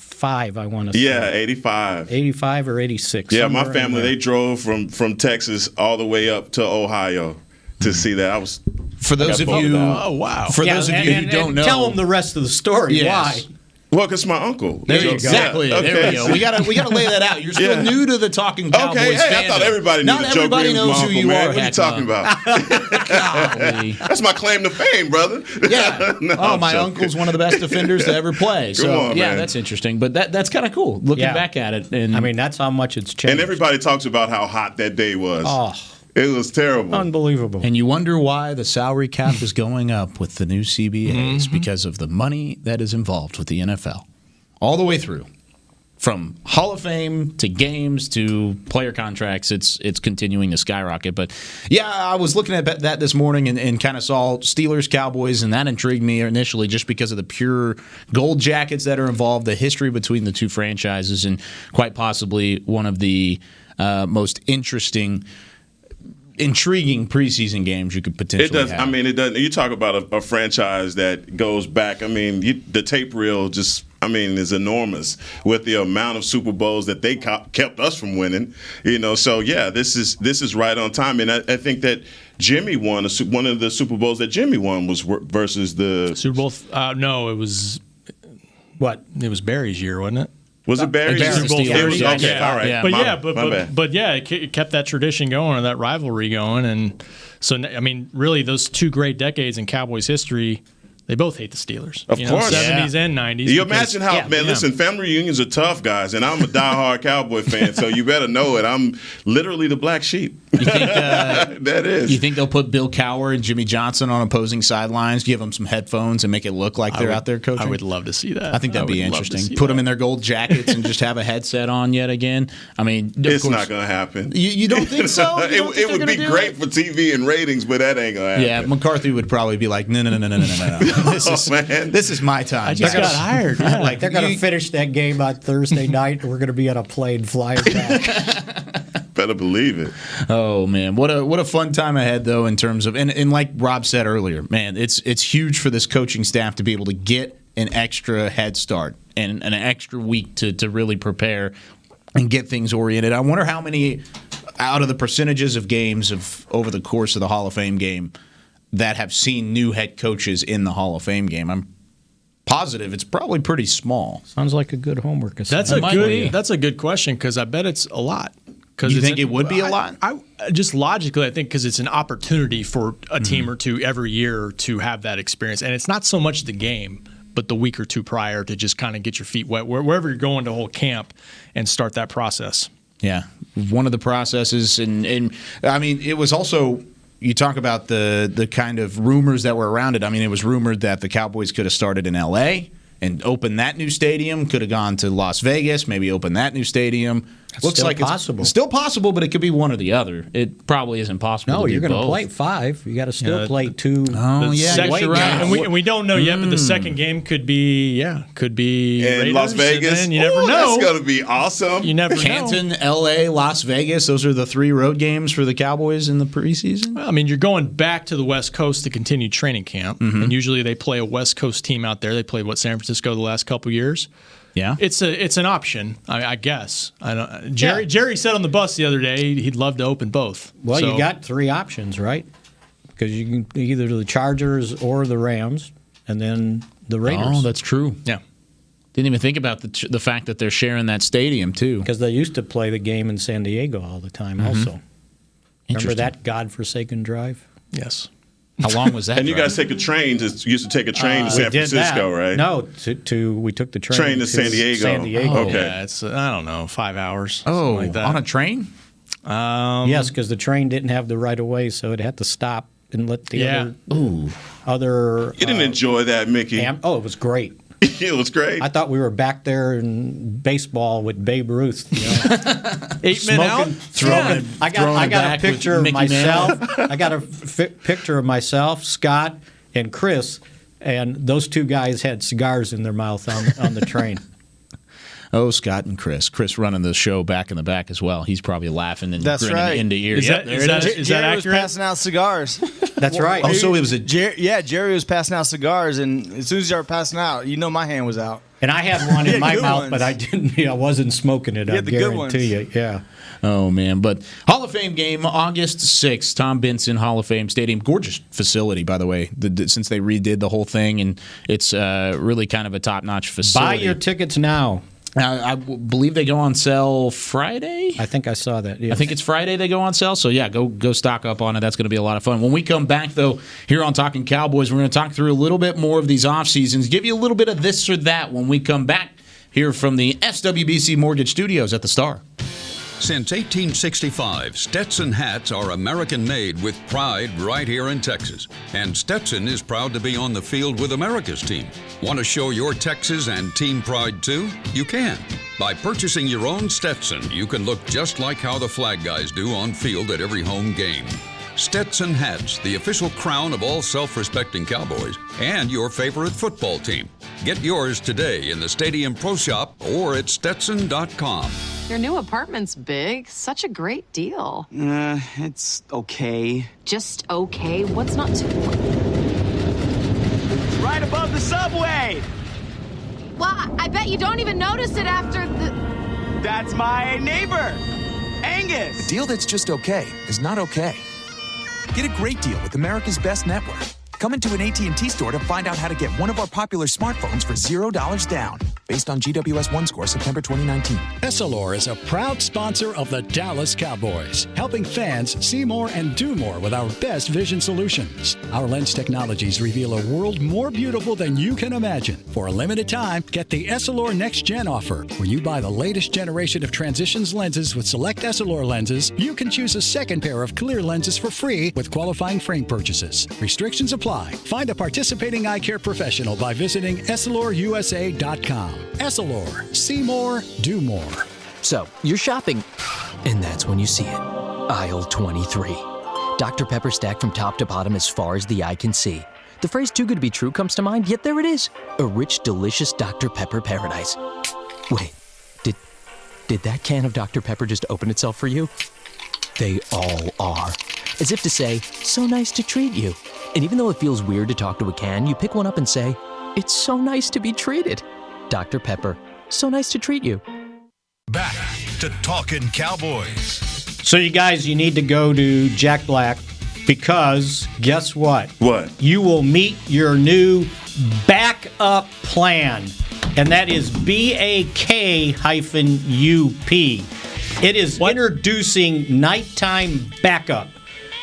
I want to say. Yeah, 85. 85 or 86. Yeah, my family, they drove from Texas all the way up to Ohio to see that. For those of you, oh wow! For those of you who don't know, tell them the rest of the story. Yes. Why? Well, because my uncle. There you go. Exactly. Yeah, okay. There we go. We gotta lay that out. You're still new to the Talking Cowboys. Okay, hey, I thought everybody knew. Not everybody knows who you are. What are you talking about? That's my claim to fame, brother. Yeah. My uncle's one of the best defenders to ever play. So man. That's interesting. But that's kind of cool looking back at it. And I mean, that's how much it's changed. And everybody talks about how hot that day was. Oh. It was terrible. Unbelievable. And you wonder why the salary cap is going up with the new CBAs because of the money that is involved with the NFL. All the way through. From Hall of Fame to games to player contracts, it's continuing to skyrocket. But, yeah, I was looking at that this morning and kind of saw Steelers, Cowboys, and that intrigued me initially just because of the pure gold jackets that are involved, the history between the two franchises, and quite possibly one of the most intriguing preseason games you could potentially have. I mean, it doesn't. You talk about a franchise that goes back. I mean, the tape reel is enormous with the amount of Super Bowls that they kept us from winning. So yeah, this is right on time. And I think that Jimmy won one of the Super Bowls that Jimmy won was versus the Super Bowl. No, it was what? It was Barry's year, wasn't it? Was it Barry's? Okay, all right. But it kept that tradition going, or that rivalry going, and so I mean, really, those two great decades in Cowboys history. They both hate the Steelers. Of course. 70s and 90s. You imagine how, listen, family reunions are tough, guys, and I'm a diehard Cowboy fan, so you better know it. I'm literally the black sheep. You think, that is. You think they'll put Bill Cowher and Jimmy Johnson on opposing sidelines, give them some headphones, and make it look like they're out there coaching? I would love to see that. I think that'd be interesting. Put them in their gold jackets and just have a headset on yet again. I mean, it's not going to happen. You don't think so? It would be great for TV and ratings, but that ain't going to happen. Yeah, McCarthy would probably be like, no. This is my time. I just got hired. Like they're going to finish that game on Thursday night. We're going to be on a plane flying back. Better believe it. Oh man, what a fun time ahead though in terms of and like Rob said earlier, man, it's huge for this coaching staff to be able to get an extra head start and an extra week to really prepare and get things oriented. I wonder how many out of the percentages of games over the course of the Hall of Fame game that have seen new head coaches in the Hall of Fame game. I'm positive it's probably pretty small. Sounds like a good homework assignment. That's a good question because I bet it's a lot. You think it would be a lot? I just logically, I think because it's an opportunity for a team or two every year to have that experience. And it's not so much the game, but the week or two prior to just kind of get your feet wet wherever you're going to whole camp and start that process. Yeah. One of the processes. And I mean, it was also – you talk about the kind of rumors that were around it. I mean, it was rumored that the Cowboys could have started in L.A. and opened that new stadium, could have gone to Las Vegas, maybe opened that new stadium. Looks like possible. It's still possible, but it could be one or the other. It probably isn't possible. No, to you're going to play 5. You got to still play 2. Oh yeah, you're right. And we don't know yet, but the second game could be in Raiders, Las Vegas. You never know. That's going to be awesome. You never know. Canton, L.A., Las Vegas. Those are the 3 road games for the Cowboys in the preseason. Well, I mean, you're going back to the West Coast to continue training camp, and usually they play a West Coast team out there. They played San Francisco the last couple years. Yeah, it's an option, I guess. I don't. Jerry said on the bus the other day he'd love to open both. Well, you got 3 options, right? Because you can either the Chargers or the Rams, and then the Raiders. Oh, that's true. Yeah, didn't even think about the fact that they're sharing that stadium too. Because they used to play the game in San Diego all the time. Also, remember that godforsaken drive? Yes. How long was that? And you drive? guys take a train. Used to take a train to San Francisco, right? No, we took the train to San Diego. San Diego. Oh, okay. Yeah, it's I don't know, 5 hours. Oh, like that. on a train? Yes, because the train didn't have the right of way, so it had to stop and let the other. You didn't enjoy that, Mickey? It was great. It was great. I thought we were back there in baseball with Babe Ruth. 8 men out. I got a picture of myself. I got a picture of myself, Scott, and Chris, and those two guys had cigars in their mouth on the train. Oh, Scott and Chris. Chris running the show back in the back as well. He's probably laughing and grinning right. into ears. Is that Jerry accurate? was passing out cigars. That's right. Oh, so it was a Jerry was passing out cigars, and as soon as you were passing out, my hand was out. And I had one in my mouth, ones. but I didn't. I wasn't smoking it. I the good ones. guarantee you. Yeah. Oh, man. But Hall of Fame game, August 6th, Tom Benson Hall of Fame Stadium. Gorgeous facility, by the way, since they redid the whole thing, and it's really kind of a top-notch facility. Buy your tickets now. I believe they go on sale Friday. I think I saw that. Yes. I think it's Friday they go on sale. So, yeah, go stock up on it. That's going to be a lot of fun. When we come back, though, here on Talkin Cowboys, we're going to talk through a little bit more of these off seasons, give you a little bit of this or that when we come back here from the SWBC Mortgage Studios at the Star. Since 1865, Stetson hats are American-made with pride right here in Texas. And Stetson is proud to be on the field with America's team. Want to show your Texas and team pride too? You can. By purchasing your own Stetson, you can look just like how the flag guys do on field at every home game. Stetson hats, the official crown of all self-respecting Cowboys and your favorite football team. Get yours today in the Stadium Pro Shop or at Stetson.com. Your new apartment's big. Such a great deal. It's okay. Just okay? What's not too... It's right above the subway. Well, I bet you don't even notice it after the... That's my neighbor, Angus. A deal that's just okay is not okay. Get a great deal with America's best network. Come into an AT&T store to find out how to get one of our popular smartphones for $0 down. Based on GWS 1 score, September 2019. Essilor is a proud sponsor of the Dallas Cowboys, helping fans see more and do more with our best vision solutions. Our lens technologies reveal a world more beautiful than you can imagine. For a limited time, get the Essilor Next Gen offer. When you buy the latest generation of Transitions lenses with select Essilor lenses, you can choose a second pair of clear lenses for free with qualifying frame purchases. Restrictions apply. Find a participating eye care professional by visiting EssilorUSA.com. Essilor. See more, do more. So, you're shopping, and that's when you see it. Aisle 23. Dr. Pepper stacked from top to bottom as far as the eye can see. The phrase too good to be true comes to mind, yet there it is. A rich, delicious Dr. Pepper paradise. Wait, did that can of Dr. Pepper just open itself for you? They all are. As if to say, so nice to treat you. And even though it feels weird to talk to a can, you pick one up and say, it's so nice to be treated. Dr. Pepper, so nice to treat you. Back to Talkin Cowboys. So you guys, you need to go to Jack Black because guess what? What? You will meet your new backup plan, and that is BAK-UP. It is introducing nighttime backup.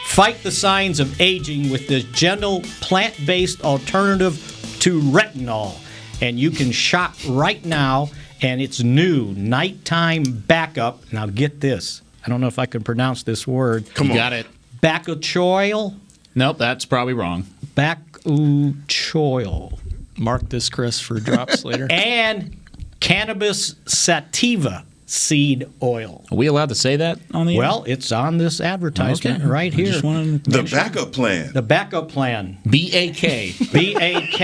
Fight the signs of aging with this gentle, plant-based alternative to retinol. And you can shop right now, and it's new, nighttime backup. Now get this. I don't know if I can pronounce this word. Come on. Got it. Bakuchoil? Nope, that's probably wrong. Bakuchoil. Mark this, Chris, for drops later. And cannabis sativa seed oil. Are we allowed to say that on the air? Well, it's on this advertisement right here. The backup plan. The backup plan. BAK. BAK.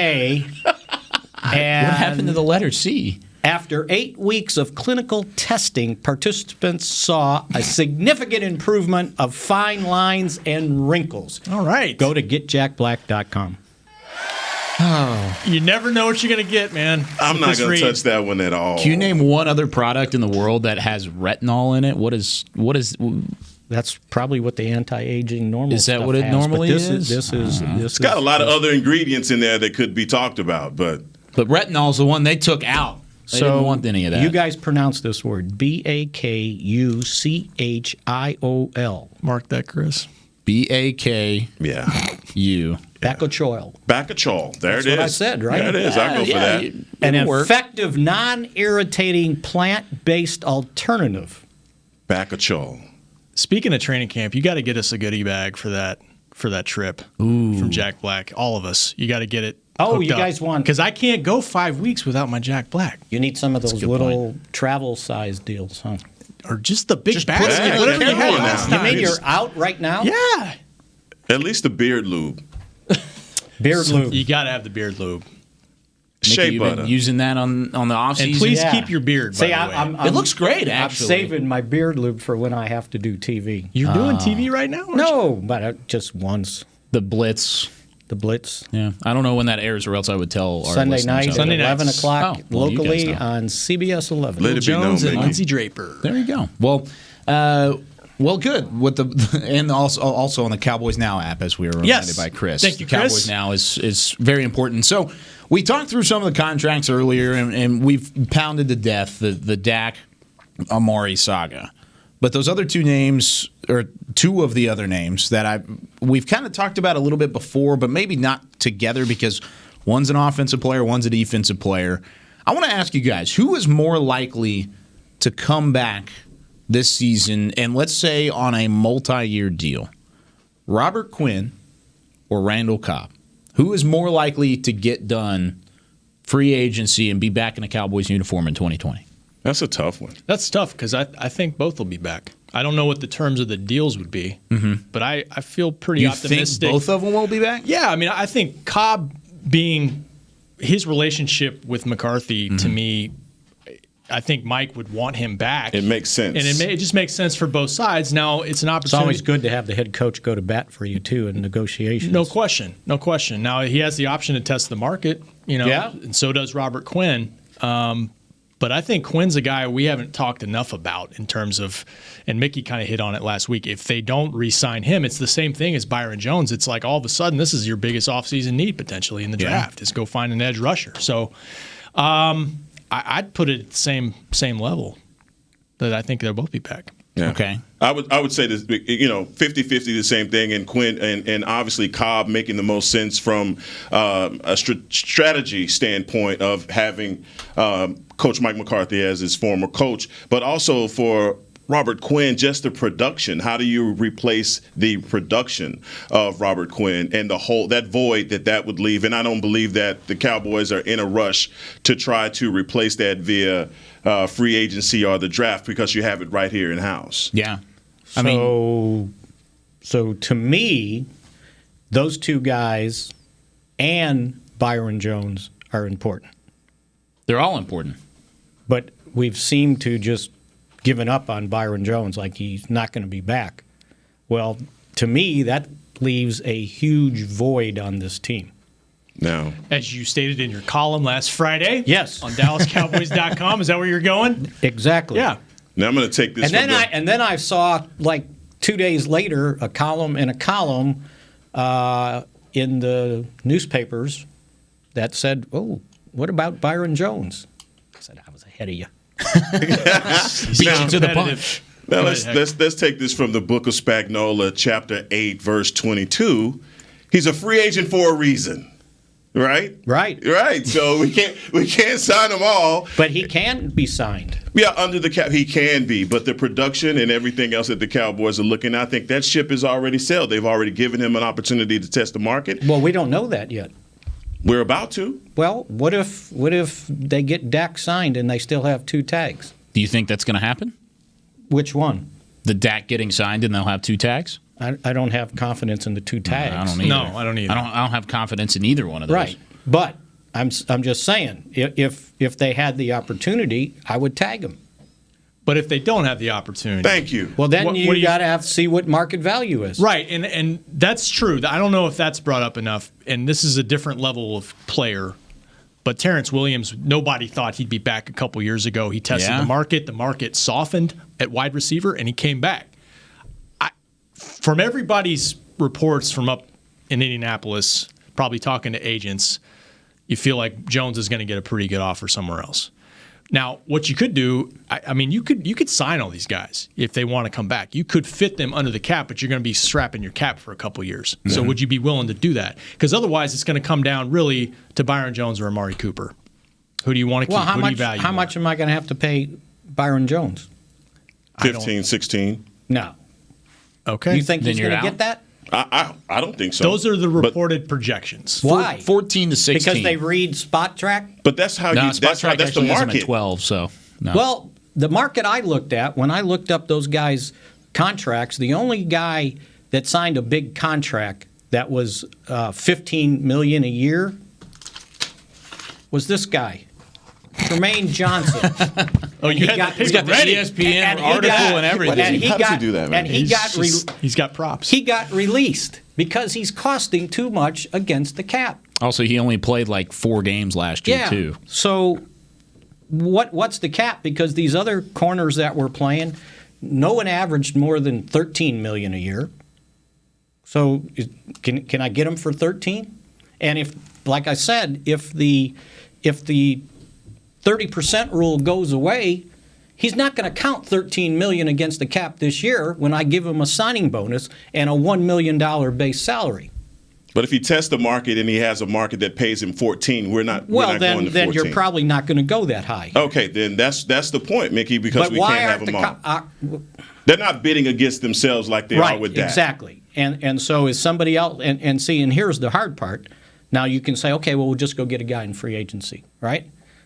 And what happened to the letter C? After 8 weeks of clinical testing, participants saw a significant improvement of fine lines and wrinkles. All right. Go to getjackblack.com. Oh. You never know what you're going to get, man. I'm not going to touch that one at all. Can you name one other product in the world that has retinol in it? What is? That's probably what the anti-aging normal is. That stuff what it has, normally is? This it's got a lot of other ingredients in there that could be talked about, but retinol's the one they took out. They didn't want any of that. You guys pronounce this word BAKUCHIOL. Mark that, Chris. BAK. Yeah. you. Bacachol. Bacachol. There That's it is. what I said, right? There it is. I'll go for that. An effective, non-irritating, plant-based alternative. Bacachol. Speaking of training camp, you got to get us a goodie bag for that trip from Jack Black. All of us. You got to get it. Oh, you guys want... Because I can't go 5 weeks without my Jack Black. You need some of those little travel-size deals, huh? Or just the big basket. Whatever you had last time. You mean you're out right now? Yeah. At least the beard lube. Lube. You got to have the beard lube. Shea You've butter. been using that on the off season. And please keep your beard, by the way. It looks great, actually. I'm saving my beard lube for when I have to do TV. You're doing TV right now? No, but just once. The Blitz. The Blitz. Yeah. I don't know when that airs, or else I would tell our Sunday listeners night out at there. 11 o'clock Oh, well, you guys locally know. on CBS 11. Let it be known, Jones and Mickey. Lindsey Draper. There you go. Well, good. With the and also on the Cowboys Now app, as we were reminded by Chris. Thank you, the Cowboys Chris. Now is very important. So we talked through some of the contracts earlier, and we've pounded to death the Dak Amari saga. But those other two names, or two of the other names that we've kind of talked about a little bit before, but maybe not together because one's an offensive player, one's a defensive player. I want to ask you guys, who is more likely to come back this season, and let's say on a multi-year deal? Robert Quinn or Randall Cobb? Who is more likely to get done free agency and be back in a Cowboys uniform in 2020? That's a tough one. That's tough because I think both will be back. I don't know what the terms of the deals would be, but I feel pretty optimistic. You think both of them will be back? Yeah, I mean, I think Cobb being his relationship with McCarthy, to me, I think Mike would want him back. It makes sense. And it just makes sense for both sides. Now, it's an It's opportunity. always good to have the head coach go to bat for you, too, in negotiations. No question. Now, he has the option to test the market, Yeah. and so does Robert Quinn. But I think Quinn's a guy we haven't talked enough about in terms of, and Mickey kind of hit on it last week, if they don't re-sign him, it's the same thing as Byron Jones. It's like all of a sudden this is your biggest offseason need potentially in the draft, is go find an edge rusher. So I'd put it at the same level that I think they'll both be back. Yeah. Okay. I would say this, 50-50 the same thing, and Quinn and obviously Cobb making the most sense from a strategy standpoint of having Coach Mike McCarthy as his former coach, but also for Robert Quinn, just the production. How do you replace the production of Robert Quinn and that void that would leave? And I don't believe that the Cowboys are in a rush to try to replace that via free agency or the draft, because you have it right here in house. Yeah. So to me, those two guys and Byron Jones are important. They're all important. But we've seemed to just given up on Byron Jones, like he's not going to be back. Well, to me, that leaves a huge void on this team. No. As you stated in your column last Friday. Yes. On DallasCowboys.com. Is that where you're going? Exactly. Yeah. Now I'm going to take this. And then I saw, like 2 days later, a column in the newspapers that said, "Oh, what about Byron Jones?" I said, "I was ahead of you." Beat you to the punch. Now let's take this from the book of Spagnola, chapter 8, verse 22. He's a free agent for a reason. Right. So we can't sign them all. But he can be signed. Yeah, under the cap, he can be. But the production and everything else that the Cowboys are looking at, I think that ship is already sailed. They've already given him an opportunity to test the market. Well, we don't know that yet. We're about to. Well, what if they get Dak signed and they still have 2 tags? Do you think that's going to happen? Which one? The Dak getting signed and they'll have 2 tags? I don't have confidence in the 2 tags. I don't either. No, I don't either. I don't have confidence in either one of those. Right. But I'm just saying, if they had the opportunity, I would tag them. But if they don't have the opportunity, thank you. Well, then you got to see what market value is. Right, and that's true. I don't know if that's brought up enough, and this is a different level of player. But Terrence Williams, nobody thought he'd be back a couple years ago. He tested the market. The market softened at wide receiver, and he came back. From everybody's reports from up in Indianapolis, probably talking to agents, you feel like Jones is going to get a pretty good offer somewhere else. Now, what you could do, I mean, you could sign all these guys if they want to come back. You could fit them under the cap, but you're going to be strapping your cap for a couple years. Mm-hmm. So would you be willing to do that? Because otherwise, it's going to come down really to Byron Jones or Amari Cooper. Who do you want to keep? Who do you value? How much am I going to have to pay Byron Jones? 15, 16. No. Okay. You think he's going to get that? I don't think so. Those are the reported projections. Why? 14 to 16. Because they read Spot Track? But that's how that's the market. 12, so no. Well, the market I looked at, when I looked up those guys' contracts, the only guy that signed a big contract that was $15 million a year was this guy, Tremaine Johnson. He's got the ESPN article and everything. How does he do that, man? And he's got props. He got released because he's costing too much against the cap. Also, he only played like 4 games last year, too. So what's the cap? Because these other corners that we're playing, no one averaged more than $13 million a year. So can I get him for 13? And if, like I said, if the 30% rule goes away, he's not going to count $13 million against the cap this year when I give him a signing bonus and a $1 million base salary. But if he tests the market and he has a market that pays him 14, we're not going to 14. Then you're probably not going to go that high. Okay, then that's the point, Mickey, because we can't have them all. They're not bidding against themselves like they are with that. Exactly. And so is somebody else, and here's the hard part. Now you can say, okay, well, we'll just go get a guy in free agency, right?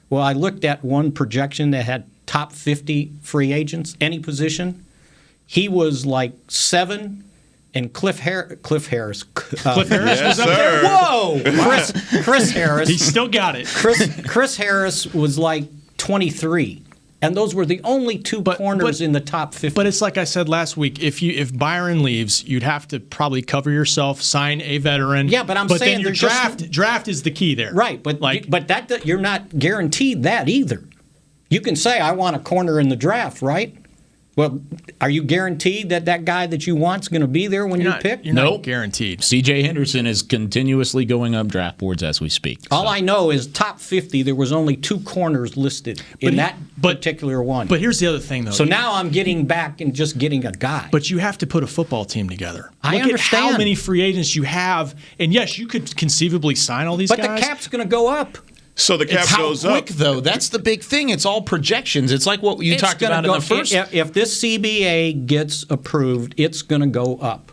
Well, I looked at one projection that had top 50 free agents, any position. He was like 7, and Cliff Harris. Cliff Harris yes, was up there. Whoa! Chris Harris. He still got it. Chris Harris was like 23. And those were the only 2 corners in the top 50. But it's like I said last week. If Byron leaves, you'd have to probably cover yourself, sign a veteran. Yeah, but saying then your draft is the key there. Right, but that you're not guaranteed that either. You can say I want a corner in the draft, right? Well, are you guaranteed that guy that you want is going to be there when you pick? You're not guaranteed. C.J. Henderson is continuously going up draft boards as we speak. All I know is top 50, there was only 2 corners listed in that particular one. But here's the other thing, though. So now I'm getting back and just getting a guy. But you have to put a football team together. I understand. Look at how many free agents you have. And, yes, you could conceivably sign all these guys. But the cap's going to go up. So the cap goes up. How quick, though? That's the big thing. It's all projections. It's like what you talked about in the first. If this CBA gets approved, it's going to go up.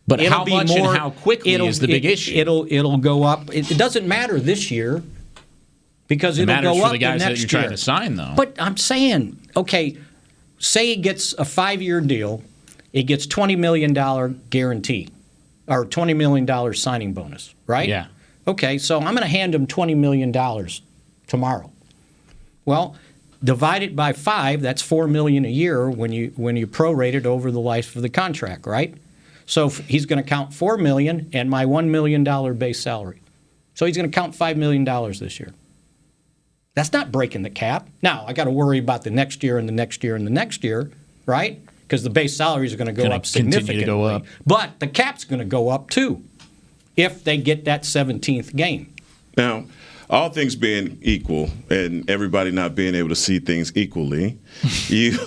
But how much and how quickly is the big issue? It'll go up. It doesn't matter this year because it'll go up for the guys next that you're trying to sign, though. But I'm saying, okay, say he gets a 5-year deal. It gets $20 million guarantee or $20 million signing bonus, right? Yeah. Okay, so I'm going to hand him $20 million tomorrow. Well, divide it by 5, that's $4 million a year when you prorate it over the life of the contract, right? So he's going to count $4 million and my $1 million base salary. So he's going to count $5 million this year. That's not breaking the cap. Now, I got to worry about the next year and the next year and the next year, right? Because the base salaries are going to go up significantly. To go up. But the cap's going to go up too, if they get that 17th game. Now, all things being equal and everybody not being able to see things equally, you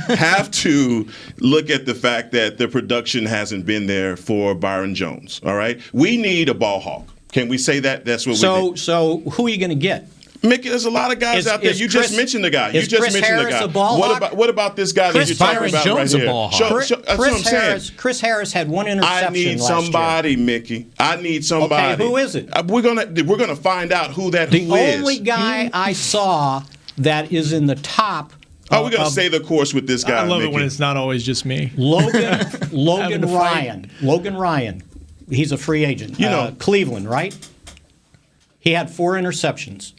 have to look at the fact that the production hasn't been there for Byron Jones, all right? We need a ball hawk. Can we say that? That's what we need. So who are you going to get? Mickey, there's a lot of guys out there. You just mentioned the guy. You just mentioned Harris the a ball hawk? What about this guy that you're talking about Jones right a ball hawk. That's what I'm saying. Chris Harris had 1 interception I need last somebody, year. Mickey. I need somebody. Okay, who is it? We're gonna find out who that is. The only guy I saw that is in the top. We're gonna stay the course with this guy. I love Mickey. it when it's not always just me. Logan Ryan. Logan Ryan. He's a free agent. Cleveland, right? He had 4 interceptions.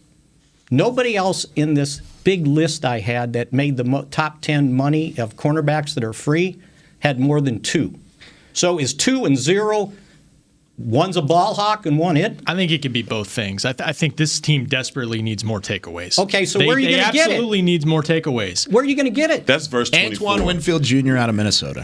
Nobody else in this big list I had that made the top 10 money of cornerbacks that are free had more than 2. So is 2 and 0, one's a ball hawk and one it? I think it could be both things. I think this team desperately needs more takeaways. Okay, so where are you going to get it? They absolutely needs more takeaways. Where are you going to get it? That's verse 24. Antoine Winfield Jr. out of Minnesota.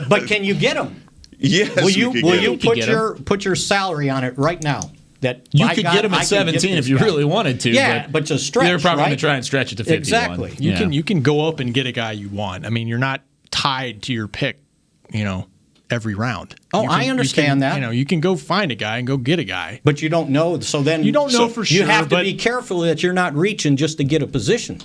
But can you get him? Yes, will you put your salary on it right now? that you could get him at 17 if you really wanted to. Yeah, but to stretch, they're probably right? going to try and stretch it to 51. Exactly. You can go up and get a guy you want. I mean, you're not tied to your pick, every round. Oh, I understand that. You can go find a guy and go get a guy. But you don't know. So then you don't know for sure. You have to be careful that you're not reaching just to get a position.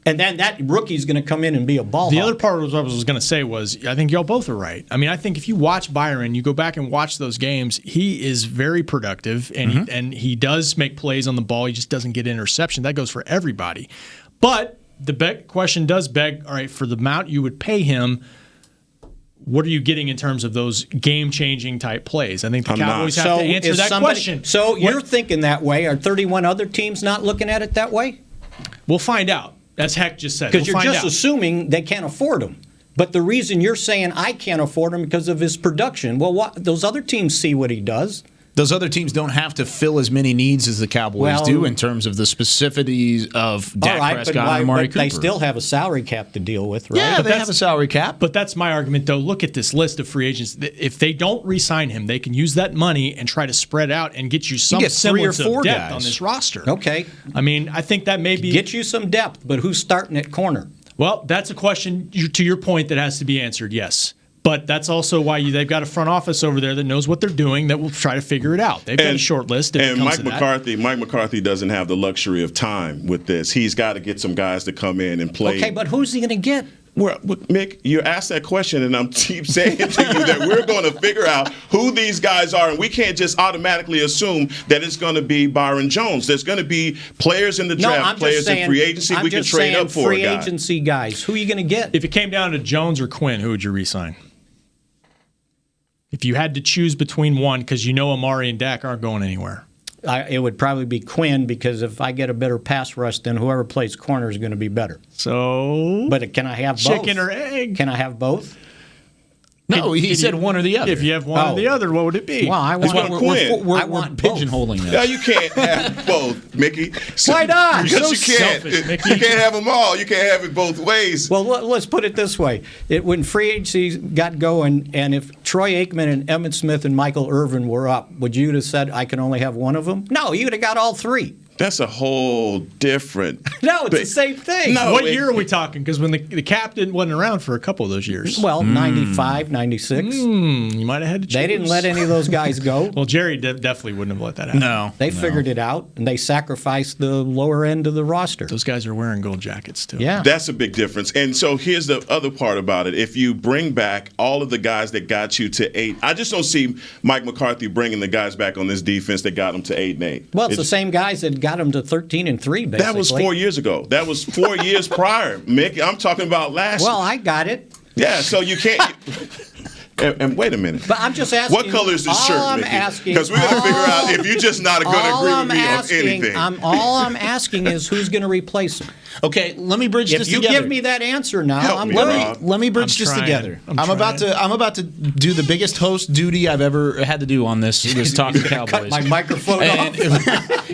And then that rookie's going to come in and be a ball The hawk. other part of what I was going to say was, I think y'all both are right. I mean, I think if you watch Byron, you go back and watch those games, he is very productive, and he does make plays on the ball. He just doesn't get interception. That goes for everybody. But the question does beg, all right, for the amount you would pay him, what are you getting in terms of those game-changing type plays? I think the Cowboys have to answer that question. So you're thinking that way. Are 31 other teams not looking at it that way? We'll find out. As Heck just said. Because you're just assuming they can't afford him. But the reason you're saying I can't afford him because of his production, well, those other teams see what he does. Those other teams don't have to fill as many needs as the Cowboys do in terms of the specificities of Dak Prescott and Amari Cooper. They still have a salary cap to deal with, right? Yeah, they have a salary cap. But that's my argument, though. Look at this list of free agents. If they don't re-sign him, they can use that money and try to spread out and get you some semblance of depth on this roster. Okay. I mean, I think that maybe get you some depth, but who's starting at corner? Well, that's a question, to your point, that has to be answered, yes. But that's also why they've got a front office over there that knows what they're doing, that will try to figure it out. They've got a short list. And Mike McCarthy doesn't have the luxury of time with this. He's got to get some guys to come in and play. Okay, but who's he going to get? Well, Mick, you asked that question, and I'm keep saying to you that we're going to figure out who these guys are, and we can't just automatically assume that it's going to be Byron Jones. There's going to be players in the draft, players in free agency. We can trade up for a guy. Free agency guys. Who are you going to get? If it came down to Jones or Quinn, who would you re-sign? If you had to choose between one, because Amari and Dak aren't going anywhere. It would probably be Quinn, because if I get a better pass rush, then whoever plays corner is going to be better. So, but can I have both? Chicken or egg? Can I have both? No, he said one or the other. If you have one or the other, what would it be? Well, I want Quinn. I want pigeonholing this. No, you can't have both, Mickey. Why not? Because you can't. Selfish, Mickey. You can't have them all. You can't have it both ways. Well, let's put it this way: when free agency got going, and if Troy Aikman and Emmitt Smith and Michael Irvin were up, would you have said I can only have one of them? No, you'd have got all three. That's a whole different. No, it's the same thing. No, what year are we talking? Because when the cap wasn't around for a couple of those years. Well, 95, 96. You might have had to choose. They didn't let any of those guys go. Well, Jerry definitely wouldn't have let that happen. No. They figured it out, and they sacrificed the lower end of the roster. Those guys are wearing gold jackets, too. Yeah. That's a big difference. And so here's the other part about it. If you bring back all of the guys that got you to 8, I just don't see Mike McCarthy bringing the guys back on this defense that got them to 8-8. Well, it's the same guys that got them to 13-3, basically. That was 4 years ago. That was 4 years prior, Mick. I'm talking about last year. Well, I got it. Yeah, so you can't. And wait a minute. But I'm just asking. What color is this shirt, Mickey? Because we're going to figure out if you're just not going to agree with me on anything. All I'm asking is who's going to replace him. Okay, let me bridge this together. If you give me that answer now, let me bridge this together. I'm about to do the biggest host duty I've ever had to do on this Talkin Cowboys. Cut my microphone off.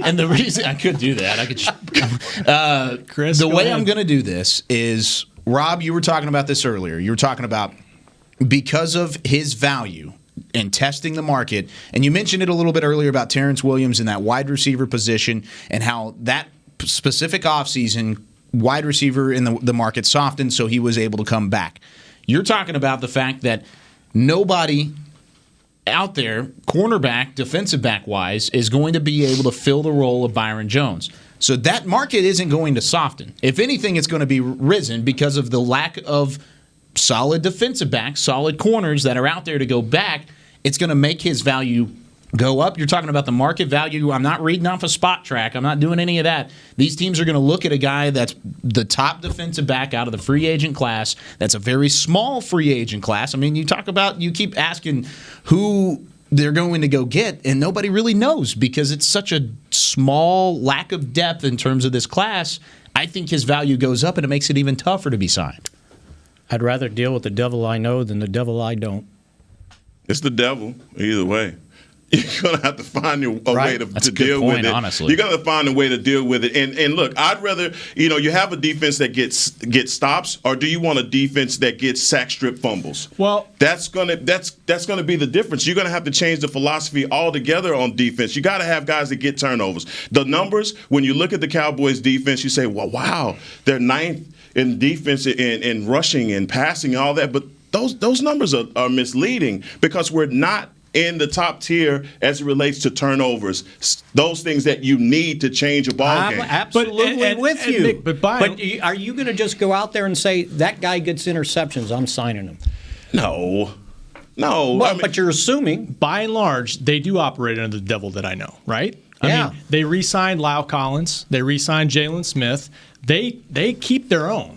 And the reason I could do that, I could. Chris, the way I'm going to do this is, Rob, you were talking about this earlier. You were talking about because of his value and testing the market, and you mentioned it a little bit earlier about Terrence Williams in that wide receiver position and how that specific offseason wide receiver in the market softened, so he was able to come back. You're talking about the fact that nobody out there, cornerback, defensive back-wise, is going to be able to fill the role of Byron Jones. So that market isn't going to soften. If anything, it's going to be risen because of the lack of solid defensive backs, solid corners that are out there to go back. It's going to make his value go up. You're talking about the market value. I'm not reading off a spot track. I'm not doing any of that. These teams are going to look at a guy that's the top defensive back out of the free agent class. That's a very small free agent class. I mean, you keep asking who they're going to go get, and nobody really knows because it's such a small lack of depth in terms of this class. I think his value goes up, and it makes it even tougher to be signed. I'd rather deal with the devil I know than the devil I don't. It's the devil, either way. you're going to have to find a way to deal with it. Honestly. You're going to find a way to deal with it. And look, I'd rather, you have a defense that gets stops, or do you want a defense that gets sack, strip, fumbles? Well, that's going to be the difference. You're going to have to change the philosophy altogether on defense. You got to have guys that get turnovers. The numbers, when you look at the Cowboys defense, you say, well, wow, they're 9th in defense in rushing and passing and all that. But those numbers are misleading because we're not in the top tier as it relates to turnovers, those things that you need to change a ball game. I'm absolutely with you. Nick, but are you going to just go out there and say, that guy gets interceptions, I'm signing him? No. Well, but you're assuming. By and large, they do operate under the devil that I know, right? Yeah. I mean, they re-signed Lyle Collins. They re-signed Jalen Smith. They keep their own.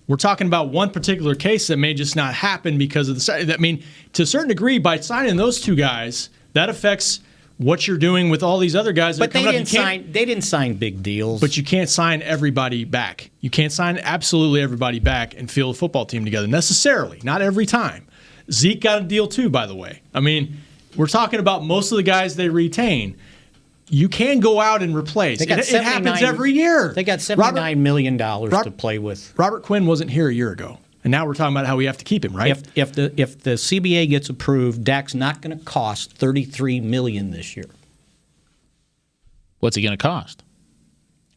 We're talking about one particular case that may just not happen because of the. I mean, to a certain degree, by signing those two guys, that affects what you're doing with all these other guys. But they didn't sign big deals. But you can't sign everybody back. You can't sign absolutely everybody back and field a football team together necessarily. Not every time. Zeke got a deal too, by the way. I mean, we're talking about most of the guys they retain. You can go out and replace. It happens every year. They got $79 million to play with. Robert Quinn wasn't here a year ago, and now we're talking about how we have to keep him, right? If the CBA gets approved, Dak's not going to cost $33 million this year. What's he going to cost?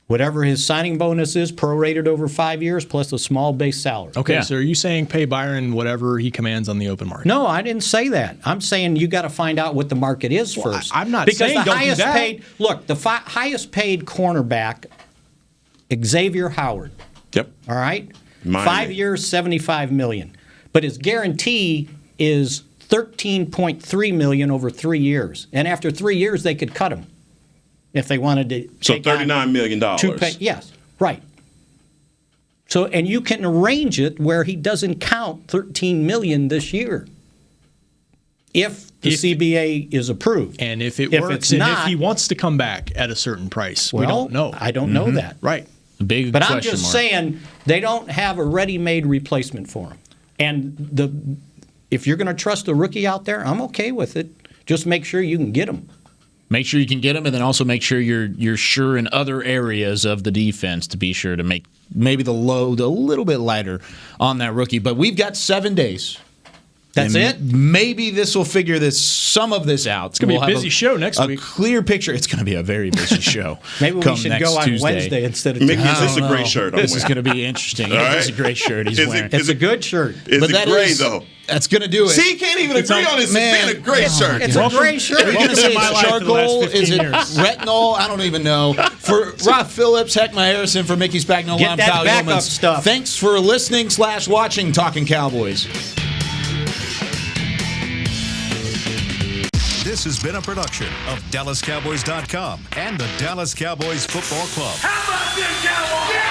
Whatever his signing bonus is, prorated over 5 years, plus a small base salary. Okay, so are you saying pay Byron whatever he commands on the open market? No, I didn't say that. I'm saying you got to find out what the market is first. I'm not because saying the don't highest do that. paid. Look, the highest paid cornerback, Xavier Howard. Yep. All right. Miami. 5 years, $75 million, but his guarantee is $13.3 million over 3 years, and after 3 years they could cut him. If they wanted to, so $39 million. Yes, right. So, and you can arrange it where he doesn't count $13 million this year, if the CBA is approved. And if it works, it's and not, if he wants to come back at a certain price, we don't know. I don't know that. Right. Big but question I'm just mark. saying they don't have a ready-made replacement for him. And if you're going to trust a rookie out there, I'm okay with it. Just make sure you can get him. Make sure you can get him, and then also make sure you're sure in other areas of the defense to be sure to make maybe the load a little bit lighter on that rookie. But we've got 7 days. That's it? Maybe this will figure some of this out. It's going to be a busy show next week. A clear picture. It's going to be a very busy show. Maybe we should go on Tuesday. Wednesday instead of Tuesday. Mickey, is this a great shirt? This is going to be interesting. It's a great shirt he's wearing. It's a good shirt. Is it gray, though? That's going to do it. See, he can't even agree on this being a great shirt. It's a gray shirt. Are you going to say it's charcoal? Is it retinol? I don't even know. For Rob Phillips, Heckma Harrison, for Mickey Spagnuolo, Get I'm that Kyle backup Yeomans. stuff. Thanks for listening/watching Talkin' Cowboys. This has been a production of DallasCowboys.com and the Dallas Cowboys Football Club. How about this, Cowboys?